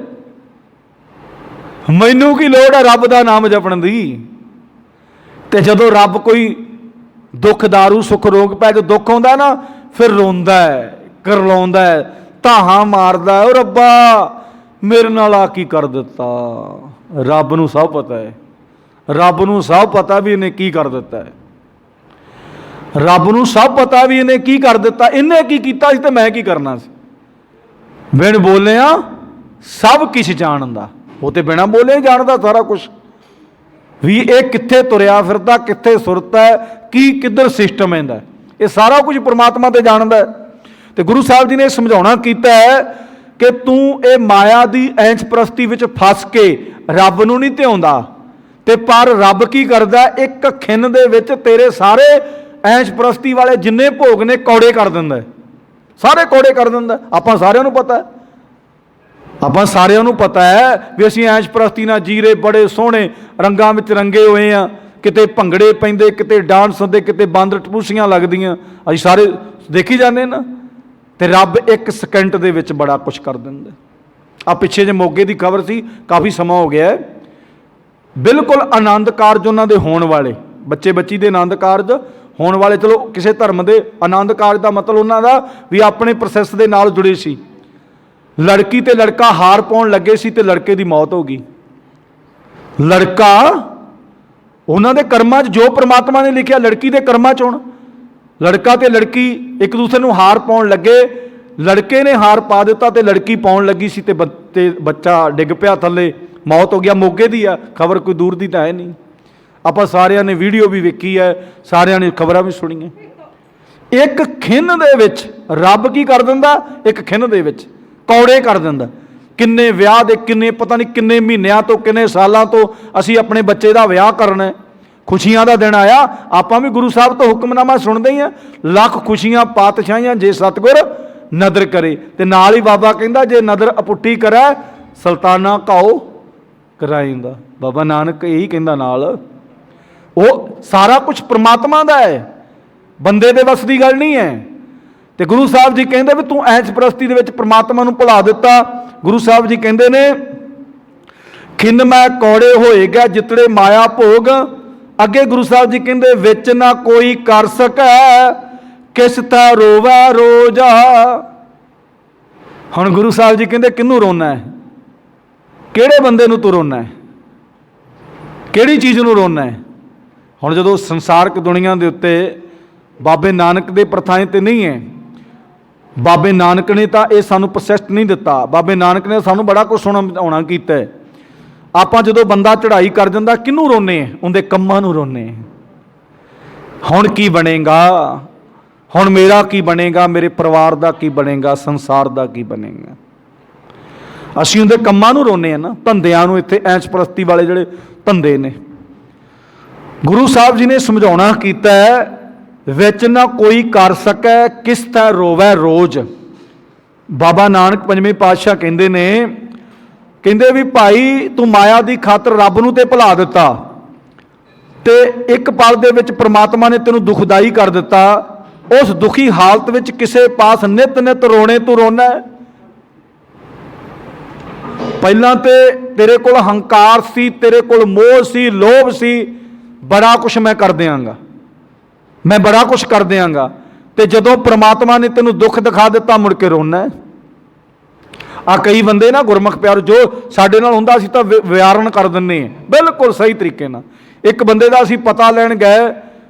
ਮੈਨੂੰ ਕੀ ਲੋੜ ਹੈ ਰੱਬ ਦਾ ਨਾਮ ਜਪਣ ਦੀ। ਤੇ ਜਦੋਂ ਰੱਬ ਕੋਈ ਦੁੱਖ ਦਾਰੂ ਸੁੱਖ ਰੋਗ ਪੈ ਕੇ ਦੁੱਖ ਆਉਂਦਾ ਨਾ, ਫਿਰ ਰੋਂਦਾ ਹੈ, ਕਰਲਾਉਂਦਾ ਹੈ, ਧਾਹਾਂ ਮਾਰਦਾ, ਉਹ ਰੱਬਾ ਮੇਰੇ ਨਾਲ ਆ ਕੀ ਕਰ ਦਿੱਤਾ। ਰੱਬ ਨੂੰ ਸਭ ਪਤਾ ਹੈ, ਰੱਬ ਨੂੰ ਸਭ ਪਤਾ ਵੀ ਇਹਨੇ ਕੀ ਕਰ ਦਿੱਤਾ ਹੈ, ਰੱਬ ਨੂੰ ਸਭ ਪਤਾ ਵੀ ਇਹਨੇ ਕੀ ਕਰ ਦਿੱਤਾ, ਇਹਨੇ ਕੀ ਕੀਤਾ ਸੀ ਤੇ ਮੈਂ ਕੀ ਕਰਨਾ ਸੀ। ਬਿਨ ਬੋਲਿਆ ਸਭ ਕੁਛ ਜਾਣਦਾ, ਉਹ ਤੇ ਬਿਨਾਂ ਬੋਲੇ ਜਾਣਦਾ ਸਾਰਾ ਕੁਛ, ਵੀ ਇਹ ਕਿੱਥੇ ਤੁਰਿਆ ਫਿਰਦਾ, ਕਿੱਥੇ ਸੁਰਤਾ ਹੈ, ਕੀ ਕਿੱਧਰ ਸਿਸਟਮ ਇਹਦਾ, ਇਹ ਸਾਰਾ ਕੁਝ ਪਰਮਾਤਮਾ ਤੇ ਜਾਣਦਾ। ਤੇ ਗੁਰੂ ਸਾਹਿਬ ਜੀ ਨੇ ਸਮਝਾਉਣਾ ਕੀਤਾ ਹੈ ਕਿ ਤੂੰ ਇਹ ਮਾਇਆ ਦੀ ਐਂਚ ਪ੍ਰਸਤੀ ਵਿੱਚ ਫਸ ਕੇ ਰੱਬ ਨੂੰ ਨਹੀਂ ਧਿਆਉਂਦਾ, ਤੇ ਪਰ ਰੱਬ ਕੀ ਕਰਦਾ, ਇੱਕ ਖਿੰਨ ਦੇ ਵਿੱਚ ਤੇਰੇ ਸਾਰੇ ਐਂਚ ਪ੍ਰਸਤੀ ਵਾਲੇ ਜਿੰਨੇ ਭੋਗ ਨੇ ਕੌੜੇ ਕਰ ਦਿੰਦਾ, ਸਾਰੇ ਕੌੜੇ ਕਰ ਦਿੰਦਾ। ਆਪਾਂ ਸਾਰਿਆਂ ਨੂੰ ਪਤਾ ਹੈ, ਆਪਾਂ ਸਾਰਿਆਂ ਨੂੰ ਪਤਾ ਹੈ ਵੀ ਅਸੀਂ ਐਂਚ ਪ੍ਰਸਤੀ ਨਾਲ ਜੀਰੇ ਬੜੇ ਸੋਹਣੇ ਰੰਗਾਂ ਵਿੱਚ ਰੰਗੇ ਹੋਏ ਆ, ਕਿਤੇ ਭੰਗੜੇ ਪੈਂਦੇ, ਕਿਤੇ ਡਾਂਸ ਹੁੰਦੇ, ਕਿਤੇ ਬਾਂਦਰ ਟਪੂਸੀਆਂ ਲੱਗਦੀਆਂ, ਅਸੀਂ ਸਾਰੇ ਦੇਖੀ ਜਾਂਦੇ ਨਾ। ਤੇ ਰੱਬ ਇੱਕ ਸਕਿੰਟ ਦੇ ਵਿੱਚ ਬੜਾ ਕੁਛ ਕਰ ਦਿੰਦਾ। ਆ ਪਿੱਛੇ ਜੇ ਮੋਗੇ ਦੀ ਖਬਰ ਸੀ, ਕਾਫੀ ਸਮਾਂ ਹੋ ਗਿਆ, ਬਿਲਕੁਲ ਆਨੰਦ ਕਾਰਜ ਉਹਨਾਂ ਦੇ ਹੋਣ ਵਾਲੇ, ਬੱਚੇ ਬੱਚੀ ਦੇ ਆਨੰਦ ਕਾਰਜ ਹੋਣ ਵਾਲੇ, ਚਲੋ ਕਿਸੇ ਧਰਮ ਦੇ ਆਨੰਦ ਕਾਰਜ ਦਾ ਮਤਲਬ ਉਹਨਾਂ ਦਾ ਵੀ ਆਪਣੇ ਪ੍ਰੋਸੈਸ ਦੇ ਨਾਲ ਜੁੜੇ ਸੀ। ਲੜਕੀ ਤੇ ਲੜਕਾ ਹਾਰ ਪਾਉਣ ਲੱਗੇ ਸੀ ਤੇ ਲੜਕੇ ਦੀ ਮੌਤ ਹੋ ਗਈ। ਲੜਕਾ ਉਹਨਾਂ ਦੇ ਕਰਮਾਂ 'ਚ ਜੋ ਪ੍ਰਮਾਤਮਾ ਨੇ ਲਿਖਿਆ, ਲੜਕੀ ਦੇ ਕਰਮਾਂ 'ਚ, ਹੁਣ ਲੜਕਾ ਤੇ ਲੜਕੀ ਇੱਕ ਦੂਸਰੇ ਨੂੰ ਹਾਰ ਪਾਉਣ ਲੱਗੇ, ਲੜਕੇ ਨੇ ਹਾਰ ਪਾ ਦਿੱਤਾ ਤੇ ਲੜਕੀ ਪਾਉਣ ਲੱਗੀ ਸੀ ਤੇ ਬੱਚਾ ਡਿੱਗ ਪਿਆ ਥੱਲੇ, ਮੌਤ ਹੋ ਗਿਆ। ਮੋਗੇ ਦੀ ਆ ਖਬਰ, ਕੋਈ ਦੂਰ ਦੀ ਤਾਂ ਹੈ ਨਹੀਂ। ਆਪਾਂ ਸਾਰਿਆਂ ਨੇ ਵੀਡੀਓ ਵੀ ਵੇਖੀ ਹੈ, ਸਾਰਿਆਂ ਨੇ ਖਬਰਾਂ ਵੀ ਸੁਣੀਆਂ। ਇੱਕ ਖਿੰਨ ਦੇ ਵਿੱਚ ਰੱਬ ਕੀ ਕਰ ਦਿੰਦਾ, ਇੱਕ ਖਿੰਨ ਦੇ ਵਿੱਚ ਕੌੜੇ ਕਰ ਦਿੰਦਾ। ਕਿੰਨੇ ਵਿਆਹ ਦੇ, ਕਿੰਨੇ ਪਤਾ ਨਹੀਂ ਕਿੰਨੇ ਮਹੀਨਿਆਂ ਤੋਂ, ਕਿੰਨੇ ਸਾਲਾਂ ਤੋਂ ਅਸੀਂ ਆਪਣੇ ਬੱਚੇ ਦਾ ਵਿਆਹ ਕਰਨਾ, ਖੁਸ਼ੀਆਂ ਦਾ ਦਿਨ ਆਇਆ, ਆਪਾਂ ਵੀ ਗੁਰੂ ਸਾਹਿਬ ਤੋਂ ਹੁਕਮਨਾਮਾ ਸੁਣਦੇ ਹੀ ਹਾਂ, ਲੱਖ ਖੁਸ਼ੀਆਂ ਪਾਤਸ਼ਾਹੀਆਂ ਜੇ ਸਤਿਗੁਰ ਨਦਰ ਕਰੇ। ਤੇ ਨਾਲ ਹੀ ਬਾਬਾ ਕਹਿੰਦਾ ਜੇ ਨਦਰ ਅਪੁੱਟੀ ਕਰੈ ਸੁਲਤਾਨਾ ਘਾਓ ਕਰਾਈਂਦਾ। ਬਾਬਾ ਨਾਨਕ ਇਹੀ ਕਹਿੰਦਾ ਨਾਲ। ਉਹ ਸਾਰਾ ਕੁਝ ਪ੍ਰਮਾਤਮਾ ਦਾ ਹੈ, ਬੰਦੇ ਦੇ ਵੱਸ ਦੀ ਗੱਲ ਨਹੀਂ ਹੈ। ਤੇ ਗੁਰੂ ਸਾਹਿਬ ਜੀ ਕਹਿੰਦੇ ਵੀ ਤੂੰ ਐਚ ਪ੍ਰਸਤੀ ਦੇ ਵਿੱਚ ਪ੍ਰਮਾਤਮਾ ਨੂੰ ਭੁਲਾ ਦਿੱਤਾ। ਗੁਰੂ ਸਾਹਿਬ ਜੀ ਕਹਿੰਦੇ ਨੇ ਖਿੰਨ ਮੈਂ ਕੌੜੇ ਹੋਏਗਾ ਜਿਤੜੇ ਮਾਇਆ ਭੋਗ। ਅੱਗੇ ਗੁਰੂ ਸਾਹਿਬ ਜੀ ਕਹਿੰਦੇ ਵਿੱਚ ਨਾ ਕੋਈ ਕਰ ਸਕੈ ਕਿਸ ਤੈ ਰੋਵੈ ਰੋਜਾ। ਹੁਣ ਗੁਰੂ ਸਾਹਿਬ ਜੀ ਕਹਿੰਦੇ ਕਿਹਨੂੰ ਰੋਣਾ ਹੈ, ਕਿਹੜੇ ਬੰਦੇ ਨੂੰ ਤੂੰ ਰੋਣਾ ਹੈ, ਕਿਹੜੀ ਚੀਜ਼ ਨੂੰ ਰੋਣਾ ਹੈ। ਹੁਣ ਜਦੋਂ ਸੰਸਾਰਕ ਦੁਨੀਆ ਦੇ ਉੱਤੇ ਬਾਬੇ ਨਾਨਕ ਦੇ ਪ੍ਰਥਾਏ ਤੇ ਨਹੀਂ ਹੈ, ਬਾਬੇ ਨਾਨਕ ਨੇ ਤਾਂ ਇਹ ਸਾਨੂੰ ਪ੍ਰੋਸੈਸਟ ਨਹੀਂ ਦਿੱਤਾ। ਬਾਬੇ ਨਾਨਕ ਨੇ ਸਾਨੂੰ ਬੜਾ ਕੁਝ ਸੁਣਾਉਣਾ ਕੀਤਾ। ਆਪਾਂ ਜਦੋਂ ਬੰਦਾ ਚੜ੍ਹਾਈ ਕਰ ਜਾਂਦਾ ਕਿਹਨੂੰ ਰੋਨੇ, ਉਹਦੇ ਕੰਮਾਂ ਨੂੰ ਰੋਨੇ। ਹੁਣ ਕੀ ਬਣੇਗਾ, ਹੁਣ ਮੇਰਾ ਕੀ ਬਣੇਗਾ, ਮੇਰੇ ਪਰਿਵਾਰ ਦਾ ਕੀ ਬਣੇਗਾ, ਸੰਸਾਰ ਦਾ ਕੀ ਬਣੇਗਾ। ਅਸੀਂ ਉਹਦੇ ਕੰਮਾਂ ਨੂੰ ਰੋਨੇ ਆ ਨਾ, ਧੰਦਿਆਂ ਨੂੰ। ਇੱਥੇ ਐਸ਼ ਪ੍ਰਸਤੀ ਵਾਲੇ ਜਿਹੜੇ ਧੰਦੇ ਨੇ, ਗੁਰੂ ਸਾਹਿਬ ਜੀ ਨੇ ਸਮਝਾਉਣਾ ਕੀਤਾ ਵਿੱਚ ਨਾ ਕੋਈ ਕਰ ਸਕੈ ਕਿਸ ਤੈ ਰੋਵੈ ਰੋਜ਼। ਬਾਬਾ ਨਾਨਕ ਪੰਜਵੇਂ ਪਾਤਸ਼ਾਹ ਕਹਿੰਦੇ ਨੇ, ਕਹਿੰਦੇ ਵੀ ਭਾਈ ਤੂੰ ਮਾਇਆ ਦੀ ਖਾਤਰ ਰੱਬ ਨੂੰ ਤੇ ਭੁਲਾ ਦਿੱਤਾ, ਤੇ ਇੱਕ ਪਲ ਦੇ ਵਿੱਚ ਪ੍ਰਮਾਤਮਾ ਨੇ ਤੈਨੂੰ ਦੁਖਦਾਈ ਕਰ ਦਿੱਤਾ। ਉਸ ਦੁਖੀ ਹਾਲਤ ਵਿੱਚ ਕਿਸੇ ਪਾਸ ਨਿਤ ਨਿਤ ਰੋਣੇ ਤੂੰ ਰੋਣਾ। ਪਹਿਲਾਂ ਤੇ ਤੇਰੇ ਕੋਲ ਹੰਕਾਰ ਸੀ, ਤੇਰੇ ਕੋਲ ਮੋਹ ਸੀ, ਲੋਭ ਸੀ, ਬੜਾ ਕੁਛ ਮੈਂ ਕਰ ਦਿਆਂਗਾ, ਮੈਂ ਬੜਾ ਕੁਛ ਕਰ ਦਿਆਂਗਾ। ਤੇ ਜਦੋਂ ਪ੍ਰਮਾਤਮਾ ਨੇ ਤੈਨੂੰ ਦੁੱਖ ਦਿਖਾ ਦਿੱਤਾ ਮੁੜ ਕੇ ਰੋਣਾ। ਆ ਕਈ ਬੰਦੇ ਨਾ ਗੁਰਮੁਖ ਪਿਆਰ ਜੋ ਸਾਡੇ ਨਾਲ ਹੁੰਦਾ, ਅਸੀਂ ਤਾਂ ਵਿਆਰਨ ਕਰ ਦਿੰਦੇ ਹਾਂ ਬਿਲਕੁਲ ਸਹੀ ਤਰੀਕੇ ਨਾਲ। ਇੱਕ ਬੰਦੇ ਦਾ ਅਸੀਂ ਪਤਾ ਲੈਣ ਗਏ,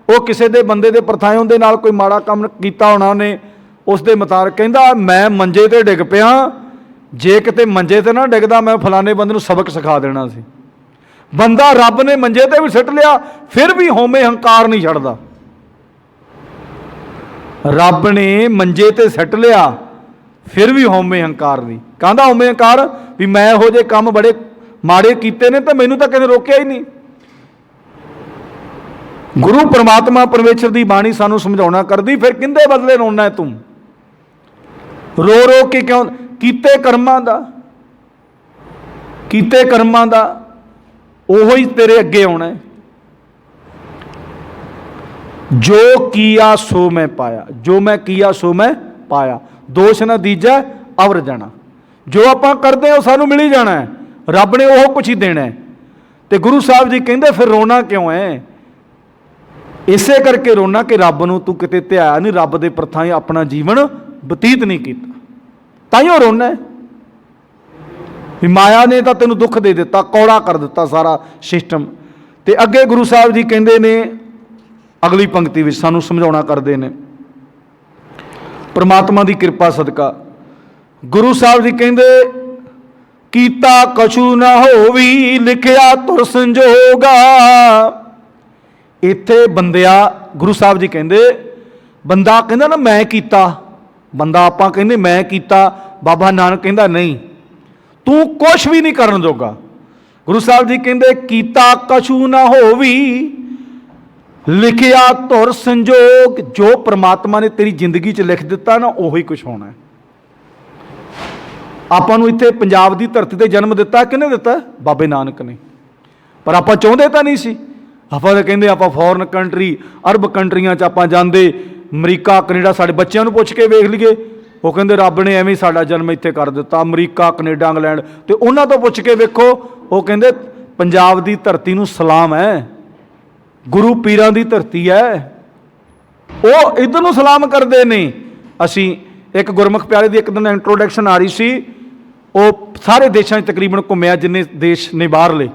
ਉਹ ਕਿਸੇ ਦੇ ਬੰਦੇ ਦੇ ਪ੍ਰਥਾਇਓਂ ਦੇ ਨਾਲ ਕੋਈ ਮਾੜਾ ਕੰਮ ਕੀਤਾ ਹੋਣਾ ਉਹਨੇ, ਉਸ ਦੇ ਮੁਤਾਬਕ ਕਹਿੰਦਾ ਮੈਂ ਮੰਜੇ ਤੇ ਡਿੱਗ ਪਿਆ, ਜੇ ਕਿਤੇ ਮੰਜੇ ਤੇ ਨਾ ਡਿੱਗਦਾ ਮੈਂ ਫਲਾਣੇ ਬੰਦੇ ਨੂੰ ਸਬਕ ਸਿਖਾ ਦੇਣਾ ਸੀ। ਬੰਦਾ ਰੱਬ ਨੇ ਮੰਜੇ ਤੇ ਵੀ ਸਿੱਟ ਲਿਆ, ਫਿਰ ਵੀ ਹਉਮੈ ਹੰਕਾਰ ਨਹੀਂ ਛੱਡਦਾ। ਰੱਬ ਨੇ ਮੰਜੇ ਤੇ ਸਿੱਟ ਲਿਆ, ਫਿਰ ਵੀ ਹਉਮੈ ਹੰਕਾਰ ਨਹੀਂ। ਕਹਿੰਦਾ ਹਉਮੈ ਹੰਕਾਰ ਵੀ ਮੈਂ ਇਹੋ ਜਿਹੇ ਕੰਮ ਬੜੇ ਮਾੜੇ ਕੀਤੇ ਨੇ ਤੇ ਮੈਨੂੰ ਤਾਂ ਕਿਸੇ ਰੋਕਿਆ ਹੀ ਨਹੀਂ। ਗੁਰੂ ਪਰਮਾਤਮਾ ਪਰਮੇਸ਼ਰ ਦੀ ਬਾਣੀ ਸਾਨੂੰ ਸਮਝਾਉਣਾ ਕਰਦੀ, ਫਿਰ ਕਿੰਦੇ ਬਦਲੇ ਰੋਣਾ ਤੂੰ? ਰੋ ਰੋ ਕੇ ਕਿਉਂ? ਕੀਤੇ ਕਰਮਾਂ ਦਾ, ਕੀਤੇ ਕਰਮਾਂ ਦਾ ਉਹੋ ਹੀ ਤੇਰੇ ਅੱਗੇ ਆਉਣਾ। ਜੋ ਕੀਆ ਸੋ ਮੈਂ ਪਾਇਆ, ਜੋ ਮੈਂ ਕੀਆ ਸੋ ਮੈਂ ਪਾਇਆ, ਦੋਸ਼ ਨਾ ਦੀਜੈ ਅਵਰ ਜਾਣਾ। ਜੋ ਆਪਾਂ ਕਰਦੇ ਹਾਂ ਸਾਨੂੰ ਮਿਲ ਹੀ ਜਾਣਾ ਹੈ, ਰੱਬ ਨੇ ਉਹ ਕੁਛ ਹੀ ਦੇਣਾ ਹੈ। ਤੇ ਗੁਰੂ ਸਾਹਿਬ ਜੀ ਕਹਿੰਦੇ ਫਿਰ ਰੋਣਾ ਕਿਉਂ ਹੈ? ਇਸੇ ਕਰਕੇ ਰੋਣਾ ਕਿ ਰੱਬ ਨੂੰ ਤੂੰ ਕਿਤੇ ਧਿਆਇਆ ਨਹੀਂ, ਰੱਬ ਦੇ ਪ੍ਰਥਾਏ ਆਪਣਾ ਜੀਵਨ ਬਤੀਤ ਨਹੀਂ ਕੀਤਾ, ਤਾਈਓ ਰੋਣਾ ਵੀ ਮਾਇਆ ਨੇ ਤਾਂ ਤੈਨੂੰ ਦੁੱਖ ਦੇ ਦਿੱਤਾ, ਕੌੜਾ ਕਰ ਦਿੱਤਾ ਸਾਰਾ ਸਿਸਟਮ। ਤੇ ਅੱਗੇ ਗੁਰੂ ਸਾਹਿਬ ਜੀ ਕਹਿੰਦੇ ਨੇ ਅਗਲੀ ਪੰਕਤੀ ਵਿੱਚ ਸਾਨੂੰ ਸਮਝਾਉਣਾ ਕਰਦੇ ਨੇ, ਪਰਮਾਤਮਾ ਦੀ ਕਿਰਪਾ ਸਦਕਾ ਗੁਰੂ ਸਾਹਿਬ ਜੀ ਕਹਿੰਦੇ ਕੀਤਾ ਕਛੂ ਨਾ ਹੋਵੀ ਲਿਖਿਆ ਤੁਰ ਸੰਜੋਗਾ। ਇੱਥੇ ਬੰਦਿਆ ਗੁਰੂ ਸਾਹਿਬ ਜੀ ਕਹਿੰਦੇ, ਬੰਦਾ ਕਹਿੰਦਾ ਨਾ ਮੈਂ ਕੀਤਾ, ਬੰਦਾ ਆਪਾਂ ਕਹਿੰਦੇ ਮੈਂ ਕੀਤਾ, ਬਾਬਾ ਨਾਨਕ ਕਹਿੰਦਾ ਨਹੀਂ, ਤੂੰ ਕੁਛ ਵੀ ਨਹੀਂ ਕਰਨ ਜੋਗਾ। ਗੁਰੂ ਸਾਹਿਬ ਜੀ ਕਹਿੰਦੇ ਕੀਤਾ ਕਛੂ ਨਾ ਹੋਵੀ ਲਿਖਿਆ ਧੁਰ ਸੰਜੋਗ। ਜੋ ਪ੍ਰਮਾਤਮਾ ਨੇ ਤੇਰੀ ਜ਼ਿੰਦਗੀ 'ਚ ਲਿਖ ਦਿੱਤਾ ਨਾ ਉਹੀ ਕੁਛ ਹੋਣਾ ਹੈ। ਆਪਾਂ ਨੂੰ ਇੱਥੇ ਪੰਜਾਬ ਦੀ ਧਰਤੀ ਤੇ ਜਨਮ ਦਿੱਤਾ ਕਿਹਨੇ ਦਿੱਤਾ? ਬਾਬੇ ਨਾਨਕ ਨੇ। ਪਰ ਆਪਾਂ ਚਾਹੁੰਦੇ ਤਾਂ ਨਹੀਂ ਸੀ। ਆਪਾਂ ਤਾਂ ਕਹਿੰਦੇ ਆਪਾਂ ਫੋਰਨ ਕੰਟਰੀ, ਅਰਬ ਕੰਟਰੀਆਂ 'ਚ ਆਪਾਂ ਜਾਂਦੇ, ਅਮਰੀਕਾ ਕੈਨੇਡਾ, ਸਾਡੇ ਬੱਚਿਆਂ ਨੂੰ ਪੁੱਛ ਕੇ ਵੇਖ ਲਈਏ, ਉਹ ਕਹਿੰਦੇ ਰੱਬ ਨੇ ਐਵੇਂ ਸਾਡਾ ਜਨਮ ਇੱਥੇ ਕਰ ਦਿੱਤਾ। ਅਮਰੀਕਾ, ਕੈਨੇਡਾ, ਇੰਗਲੈਂਡ, ਤੇ ਉਹਨਾਂ ਤੋਂ ਪੁੱਛ ਕੇ ਵੇਖੋ, ਉਹ ਕਹਿੰਦੇ ਪੰਜਾਬ ਦੀ ਧਰਤੀ ਨੂੰ ਸਲਾਮ ਹੈ, ਗੁਰੂ ਪੀਰਾਂ ਦੀ ਧਰਤੀ ਹੈ, ਉਹ ਇੱਧਰ ਨੂੰ ਸਲਾਮ ਕਰਦੇ ਨੇ। ਅਸੀਂ ਇੱਕ ਗੁਰਮੁਖ ਪਿਆਰੇ ਦੀ ਇੱਕ ਦਿਨ ਇੰਟਰੋਡਕਸ਼ਨ ਆ ਰਹੀ ਸੀ, ਉਹ ਸਾਰੇ ਦੇਸ਼ਾਂ 'ਚ ਤਕਰੀਬਨ ਘੁੰਮਿਆ ਜਿੰਨੇ ਦੇਸ਼ ਨੇ ਬਾਹਰਲੇ।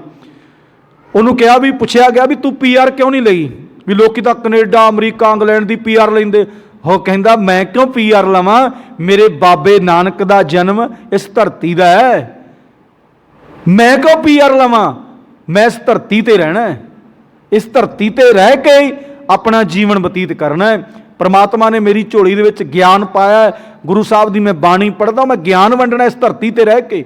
ਉਹਨੂੰ ਕਿਹਾ ਵੀ, ਪੁੱਛਿਆ ਗਿਆ ਵੀ ਤੂੰ PR ਕਿਉਂ ਨਹੀਂ ਲਈ? ਵੀ ਲੋਕੀ ਤਾਂ ਕੈਨੇਡਾ, ਅਮਰੀਕਾ, ਇੰਗਲੈਂਡ ਦੀ PR ਲੈਂਦੇ। ਉਹ ਕਹਿੰਦਾ ਮੈਂ ਕਿਉਂ PR ਲਵਾਂ? ਮੇਰੇ ਬਾਬੇ ਨਾਨਕ ਦਾ ਜਨਮ ਇਸ ਧਰਤੀ ਦਾ ਹੈ, ਮੈਂ ਕਿਉਂ PR ਲਵਾਂ? ਮੈਂ ਇਸ ਧਰਤੀ ਤੇ ਰਹਿਣਾ ਹੈ। इस धरती ते रह के ही अपना जीवन बतीत करना है। परमात्मा ने मेरी झोली दे विच ज्ञान पाया है, गुरु साहब की मैं बाणी पढ़दा, मैं ज्ञान वंडना इस धरती ते रह के,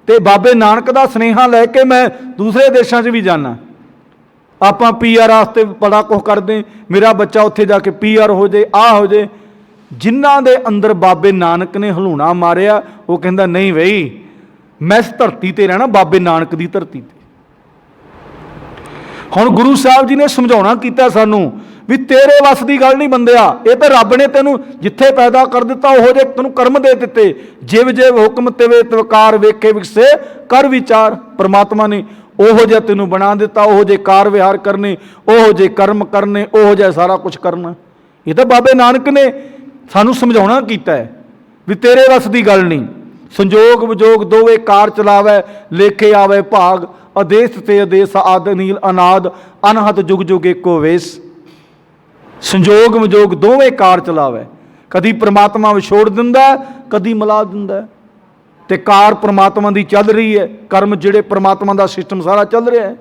ते बाबे नानक दा स्नेहा लैके मैं दूसरे देशों 'च भी जाना। आपां PR वास्ते बड़ा कुछ करते, मेरा बच्चा उत्थे जाके PR हो जाए, आ हो जाए। जिन्हां दे अंदर बाबे नानक ने हलूणा मारिया, वो कहंदा नहीं बई मैं इस धरती ते रहना, बाबे नानक की धरती ते। हुण गुरु साहब जी ने समझाउणा कीता सानू भी तेरे वस की गल नहीं बंदिया, ये तो रब ने तेनू जिथे पैदा कर दिता ओहो जे तेनू कर्म दे दिते। जिव जिव हुक्म तेवे तवकार वेखे विकसे कर विचार। परमात्मा ने ओहो जे तेनू बना दिता, ओहो जे कार विहार करने, ओहो जे कर्म करने, ओहो जे सारा कुछ करना। ये तो बाबे नानक ने सानू समझाउणा कीता है भी तेरे वस की गल नहीं। संजोग विजोग दोवे कार चलावै, लेखे आवे भाग, अदेश ते अदेश आद नील अनाद, अनहत जुग जुग एको वेस। संजोग विजोग दोवें कार चलावे, कदी परमात्मा विछोड़ दिंदा, कदी मिला दिंदा। ते कार परमात्मा की चल रही है, कर्म जिहड़े परमात्मा का सिस्टम सारा चल रहा है।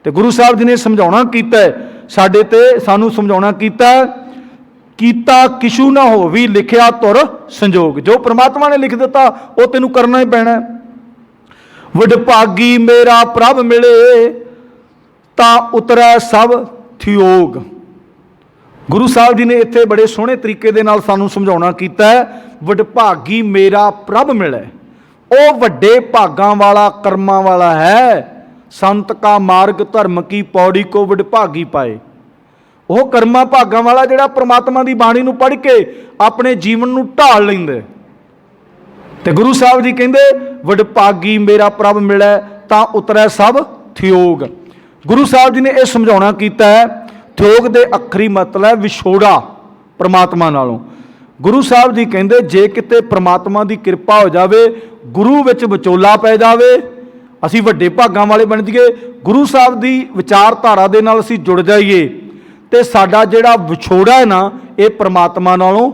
तो गुरु साहब जी ने समझाउणा कीता है साडे ते, सानू समझाउणा कीता किशु ना हो भी लिखिया तुर संजोग। जो परमात्मा ने लिख दिता वो तेनू करना ही पैना। वडभागी मेरा प्रभ मिले ता उतरै सब थियोग। गुरु साहब जी ने इत्थे बड़े सोहने तरीके दे नाल सानू समझाउणा कीता है, वडभागी मेरा प्रभ मिले, वो वड्डे भागां वाला कर्मां वाला है। संत का मार्ग धर्म की पौड़ी को वडभागी पाए। वो कर्मां भागां वाला जिहड़ा परमात्मा की बाणी नूं पढ़ के अपने जीवन नूं ढाल लैंदे। ते गुरु साहब जी कहंदे वडभागी मेरा प्रभ मिले तां उतरै सब थियोग। गुरु साहब जी ने यह समझाउणा कीता है, थियोग दे अखरी मतलब विछोड़ा परमात्मा नालों। गुरु साहब जी कहंदे जे किते परमात्मा की किरपा हो जाए, गुरु विच विचोला पै जाए, असीं वड्डे भागां वाले बन जाइए, गुरु साहब की विचारधारा दे नाल असीं जुड़ जाइए, तो साडा जिहड़ा विछोड़ा है ना, ये परमात्मा नालों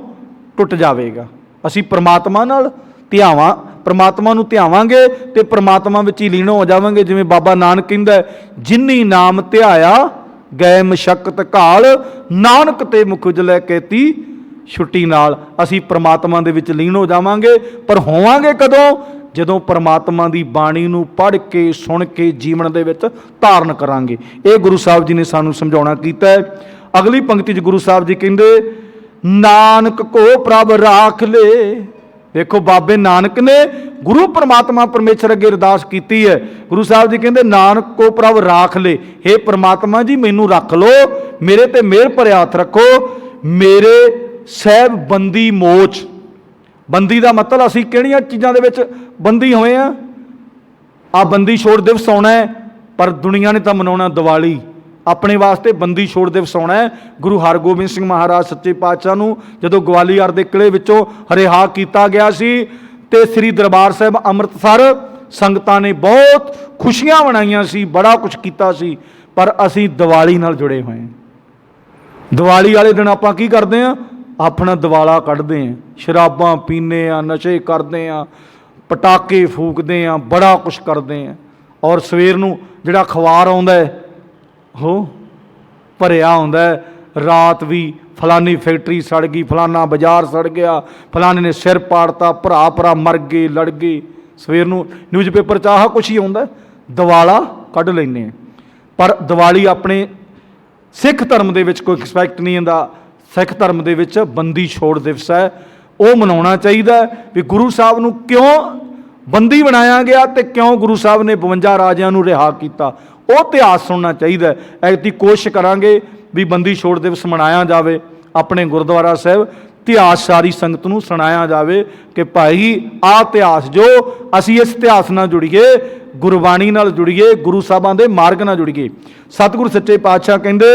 टुट जाएगा। असीं परमात्मा नाल ध्यावां, परमात्मा नूं ध्यावांगे तो परमात्मा विच ही लीन हो जावांगे। जिवें बाबा नानक कहंदा है, जिन्नी नाम ध्याया गए मशक्कत घाल, नानक ते मुख उजलै कहती छुट्टी नाल। असीं परमात्मा दे विच लीन हो जावांगे, पर होवांगे कदों? जदों परमात्मा की बाणी नूं पढ़ के सुन के जीवन दे विच धारण करांगे। ये गुरु साहब जी ने सानू समझाउणा कीता है। अगली पंक्ति च गुरु साहब जी कहंदे नानक को प्रभ राख ले। देखो बाबे नानक ने गुरु परमात्मा परमेश्वर अगे अरदास की है। गुरु साहब जी कहंदे नानक को प्रभ राख ले, हे परमात्मा जी मैनू रख लो, मेरे ते मेहर भरिया हथ रखो, मेरे सहब बंदी मोच। बंदी का मतलब असीं किहड़ियां चीज़ां दे विच बंदी होए आ बंदी छोड़ दिवस आउणा है, पर दुनिया ने तो मनाउणा दिवाली, अपने वास्ते बंदी छोड़ दिवस आउणा है। गुरु हरगोबिंद सिंह महाराज सच्चे पातशाह नूं जदों ग्वालियर दे किले विचों रिहा किया गया सी, ते श्री दरबार साहिब अमृतसर संगतां ने बहुत खुशियां मनाइयां सी, बड़ा कुछ कीता सी, पर असीं दिवाली नाल जुड़े हुए हैं। दिवाली वाले दिन आपां की करदे आ? अपना दिवाला कढ़दे हैं, शराबां पीने आ, नशे करते हैं, पटाके फूकते हैं, बड़ा कुछ करते हैं। और सवेर नूं जिहड़ा अखबार आउंदा है हो भरिया हुंदा है, रात भी फलानी फैक्ट्री सड़ गई, फलाना बाजार सड़ गया, फलाने ने सिर पाड़ता, भरा भरा मर गए, लड़ गए। सवेर नूं न्यूज़पेपर च आह कुछ ही आउंदा है, दिवाला कढ़ लैंदे। पर दिवाली अपने सिख धर्म दे विच कोई एक्सपैक्ट नहीं हुंदा। सिख धर्म दे विच बंदी छोड़ दिवस है, वो मनाउणा चाहिए भी गुरु साहब नूं क्यों बंदी बनाया गया, तो क्यों गुरु साहब ने 52 राजियां नूं रिहा किया, वो इतिहास सुनना चाहिए। ऐसी कोशिश करांगे भी बंदी छोड़ दिवस मनाया जाए, अपने गुरुद्वारा साहब इतिहास सारी संगत नूं सुनाया जाए कि भाई आ इतिहास जो असीं इस इतिहास नाल जुड़ीए, गुरबाणी नाल जुड़ीए, गुरु साहबां दे मार्ग नाल जुड़ीए। सतगुरु सच्चे पातशाह कहंदे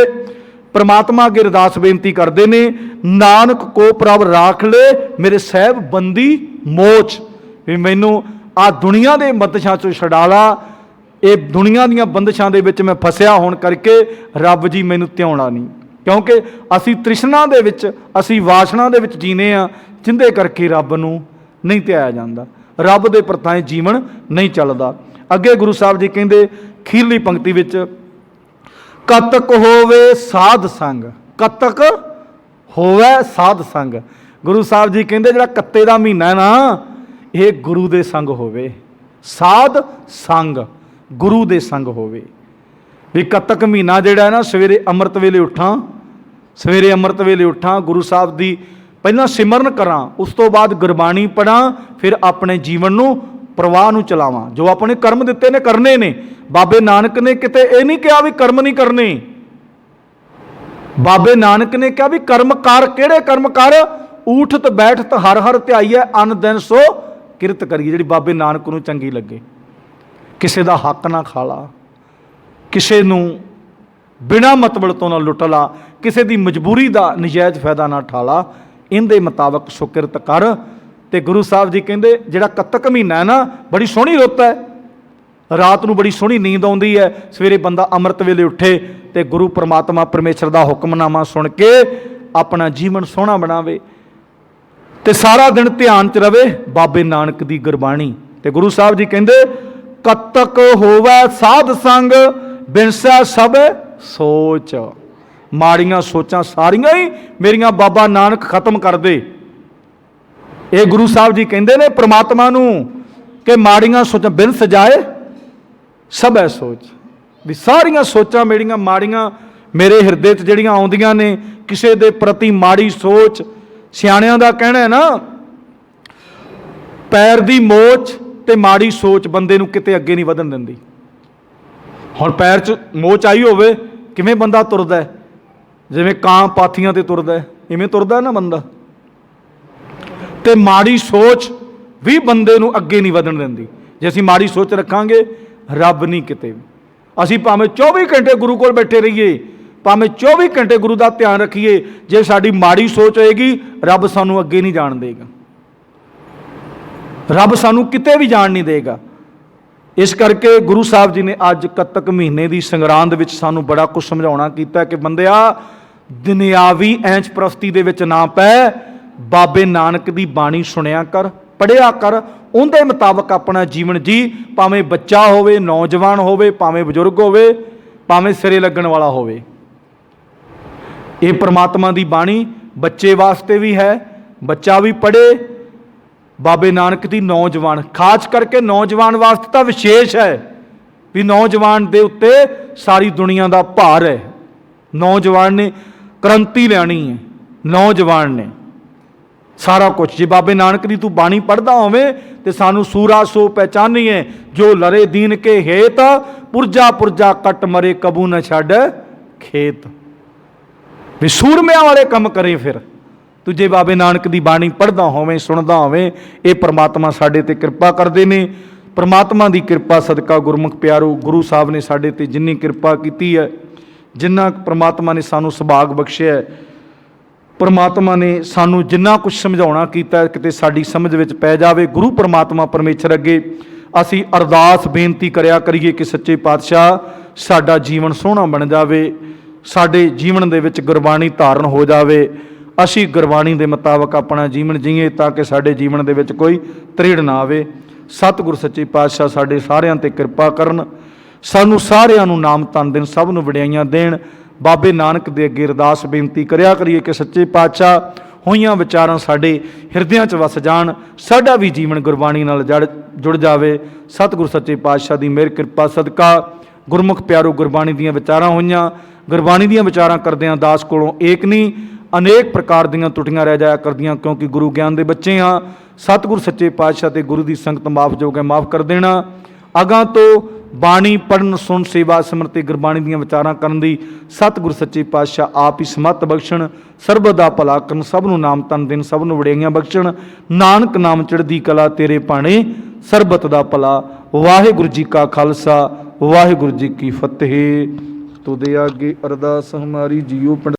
परमात्मा अगे अरदास बेनती करते हैं, नानक को प्रभ राख ले, मेरे सहब बंदी मोच। भी मैनू आ दुनिया के बंदिशां चों छड़ा ला, ये दुनिया दीयां बंदिशां दे विच मैं फसिया होण करके रब जी मैनू ध्याउणा नहीं, क्योंकि असी तृष्णा दे विच, असी वासना दे विच जीने आ, जिंदे करके रब नूं नहीं ध्याया जांदा, रब दे परताए जीवन नहीं चलदा। अगे गुरु साहब जी कहंदे खीरली पंक्ति विच, कतक होवे साध संग, कतक होवे साध संग। गुरु साहब जी कहते जो कत्ते का महीना है ना, ये गुरु दे संग होवे, साध संग गुरु दे संग होवे। भी कतक महीना जोड़ा है ना, सवेरे अमृत वेले उठा, सवेरे अमृत वेले उठा, गुरु साहब की पहला सिमरन करा, उस तो बाद गुरबाणी पढ़ा, फिर अपने जीवन नू प्रवाह नू चलावां। जो अपने कर्म दिते ने करने ने। बाबे नानक ने किते ये नहीं कहा भी कर्म नहीं करने, बाबे नानक ने कहा भी कर्म कर। किहड़े कर्म कर? उठत बैठत हर हर ध्याईए, अन दिन सो किरत करिए, जिहड़ी बाबे नानक नू चंगी लगे। किसी का हक ना खा ला, किसी नू बिना मतलब तो ना लुट ला, किसी की मजबूरी का नजायज़ फायदा ना ठा ला, इनके मुताबक सुकिरत कर। तो गुरु साहब जी कहते जिहड़ा कतक महीना है ना, बड़ी सोहनी रुत है, रात को बड़ी सोहनी नींद आती है, सवेरे बंदा अमृत वेले उठे तो गुरु परमात्मा परमेश्वर का हुक्मनामा सुन के अपना जीवन सोहना बनावे, तो सारा दिन ध्यान च रवे बाबे नानक की गुरबाणी। तो गुरु साहब जी कहते कतक होवे साध संग, बिनसै सब सोच। माड़ियां सोचां सारियां ही मेरियां बाबा नानक खत्म कर दे। ये गुरु साहब जी कहते ने परमात्मा नू कि माड़ियां सोचां बिन सजाए सब है सोच। भी सारियां सोचां मेरियां माड़ियां मेरे हिरदे च जिहड़ियां आउंदियां ने, किसी दे प्रति माड़ी सोच। सियाणियां दा कहना है ना, पैर दी मोच ते माड़ी सोच बंदे नू किते अगे नहीं वधन दिंदी। हुण पैर च मोच आई होवे, किवें बंदा तुरदा है? जिवें कां पाथियां ते तुरदा है, इवें तुरदा है ना बंदा। ते माड़ी सोच भी बंदे नू अगे नहीं वधन दिंदी। जे असीं माड़ी सोच रखांगे, रब नहीं किते भी। असीं भावें 24 घंटे गुरु कोल बैठे रहिए, भावें 24 घंटे गुरु का ध्यान रखिए, जे साडी माड़ी सोच होएगी, रब सानू अगे नहीं जाण देगा, रब सानू किते भी जाण नहीं देगा। इस करके गुरु साहब जी ने अज कतक महीने की संगरांद विच सानू बड़ा कुछ समझाउणा कीता कि बंदिया दुनियावी ऐंच प्रस्ती दे विच ना पै, बाबे नानक की बाणी सुनिया कर, पढ़िया कर, उनके मुताबक अपना जीवन जी। भावें बच्चा होवे, नौजवान होवे, भावें बजुर्ग होवे, भावें सिरे लगन वाला होवे। ये परमात्मा की बाणी बच्चे वास्ते भी है, बच्चा भी पढ़े, बाबे नानक की नौजवान, खास करके नौजवान वास्ते तो विशेष है भी नौजवान दे उत्ते सारी दुनिया का भार है। नौजवान ने क्रांति लियानी है, नौजवान ने सारा कुछ। जे बाबे नानक की तू बाणी पढ़दा होवे ते सानू सूरा सो पहचानीए, जो लरे दीन के हेत, पुरजा पुरजा कट मरे कबू न छड़ खेत। भी सूरमिया वाले कम करे फिर तू जे बाबे नानक की बाणी पढ़दा होवे, सुनदा होवे। ये परमात्मा साडे ते कृपा करदे ने। परमात्मा की कृपा सदका गुरमुख प्यारो, गुरु साहब ने साडे ते जिन्नी कृपा कीती है, जिन्ना परमात्मा ने सानू सुभाग बख्शिया है, परमात्मा ने सानू जिन्ना कुछ समझाउणा कीता, किते साडी समझ विच पै जावे। गुरु परमात्मा परमेश्वर अगे असीं अरदास बेनती करिया करिए कि सच्चे पातशाह साडा जीवन सोहना बन जावे, साडे जीवन दे विच गुरबाणी धारण हो जावे, असीं गुरबाणी दे मुताबक अपना जीवन जीए, ताकि साडे जीवन दे विच कोई त्रेड़ ना आवे। सतगुर सच्चे पातशाह साडे सारियां ते कृपा करन, सानू सारियां नू नाम धन देन, सब नू वडियाईयां देण। बाबे नानक दे अगे अरदास बेनती करिया करिए कि सच्चे पातशाह होईयां विचारां साडे हिरदियां च वस जाण, साडा भी जीवन गुरबाणी नाल जुड़ जावे। सतगुर सच्चे पातशाह दी मेहर कृपा सदका गुरमुख प्यारो गुरबाणी दीयां विचारां होईयां। गुरबाणी दीयां विचारां करदियां दास कोलों एक नहीं अनेक प्रकार दीयां त्रुटियां रह जाया करदियां, क्योंकि गुरु ज्ञान दे बच्चे हाँ। सतगुर सच्चे पातशाह ते गुरु दी संगत माफ जोग है, माफ़ कर देना। अगां तो बाणी पढ़न सुन सेवा सिमरते गुरबाणी दीयां विचारां करन दी सतगुर सच्चे पातशाह आप ही समत बख्शण, सरबत दा भला करन, सब नूं नाम तन देन, सब नूं वडियाईयां बख्शण। नानक नाम चढ़दी कला तेरे भाणे, सरबत दा भला। वाहिगुरू जी का खालसा, वाहिगुरू जी की फतेह। तुदे आगे अरदास हमारी जियो।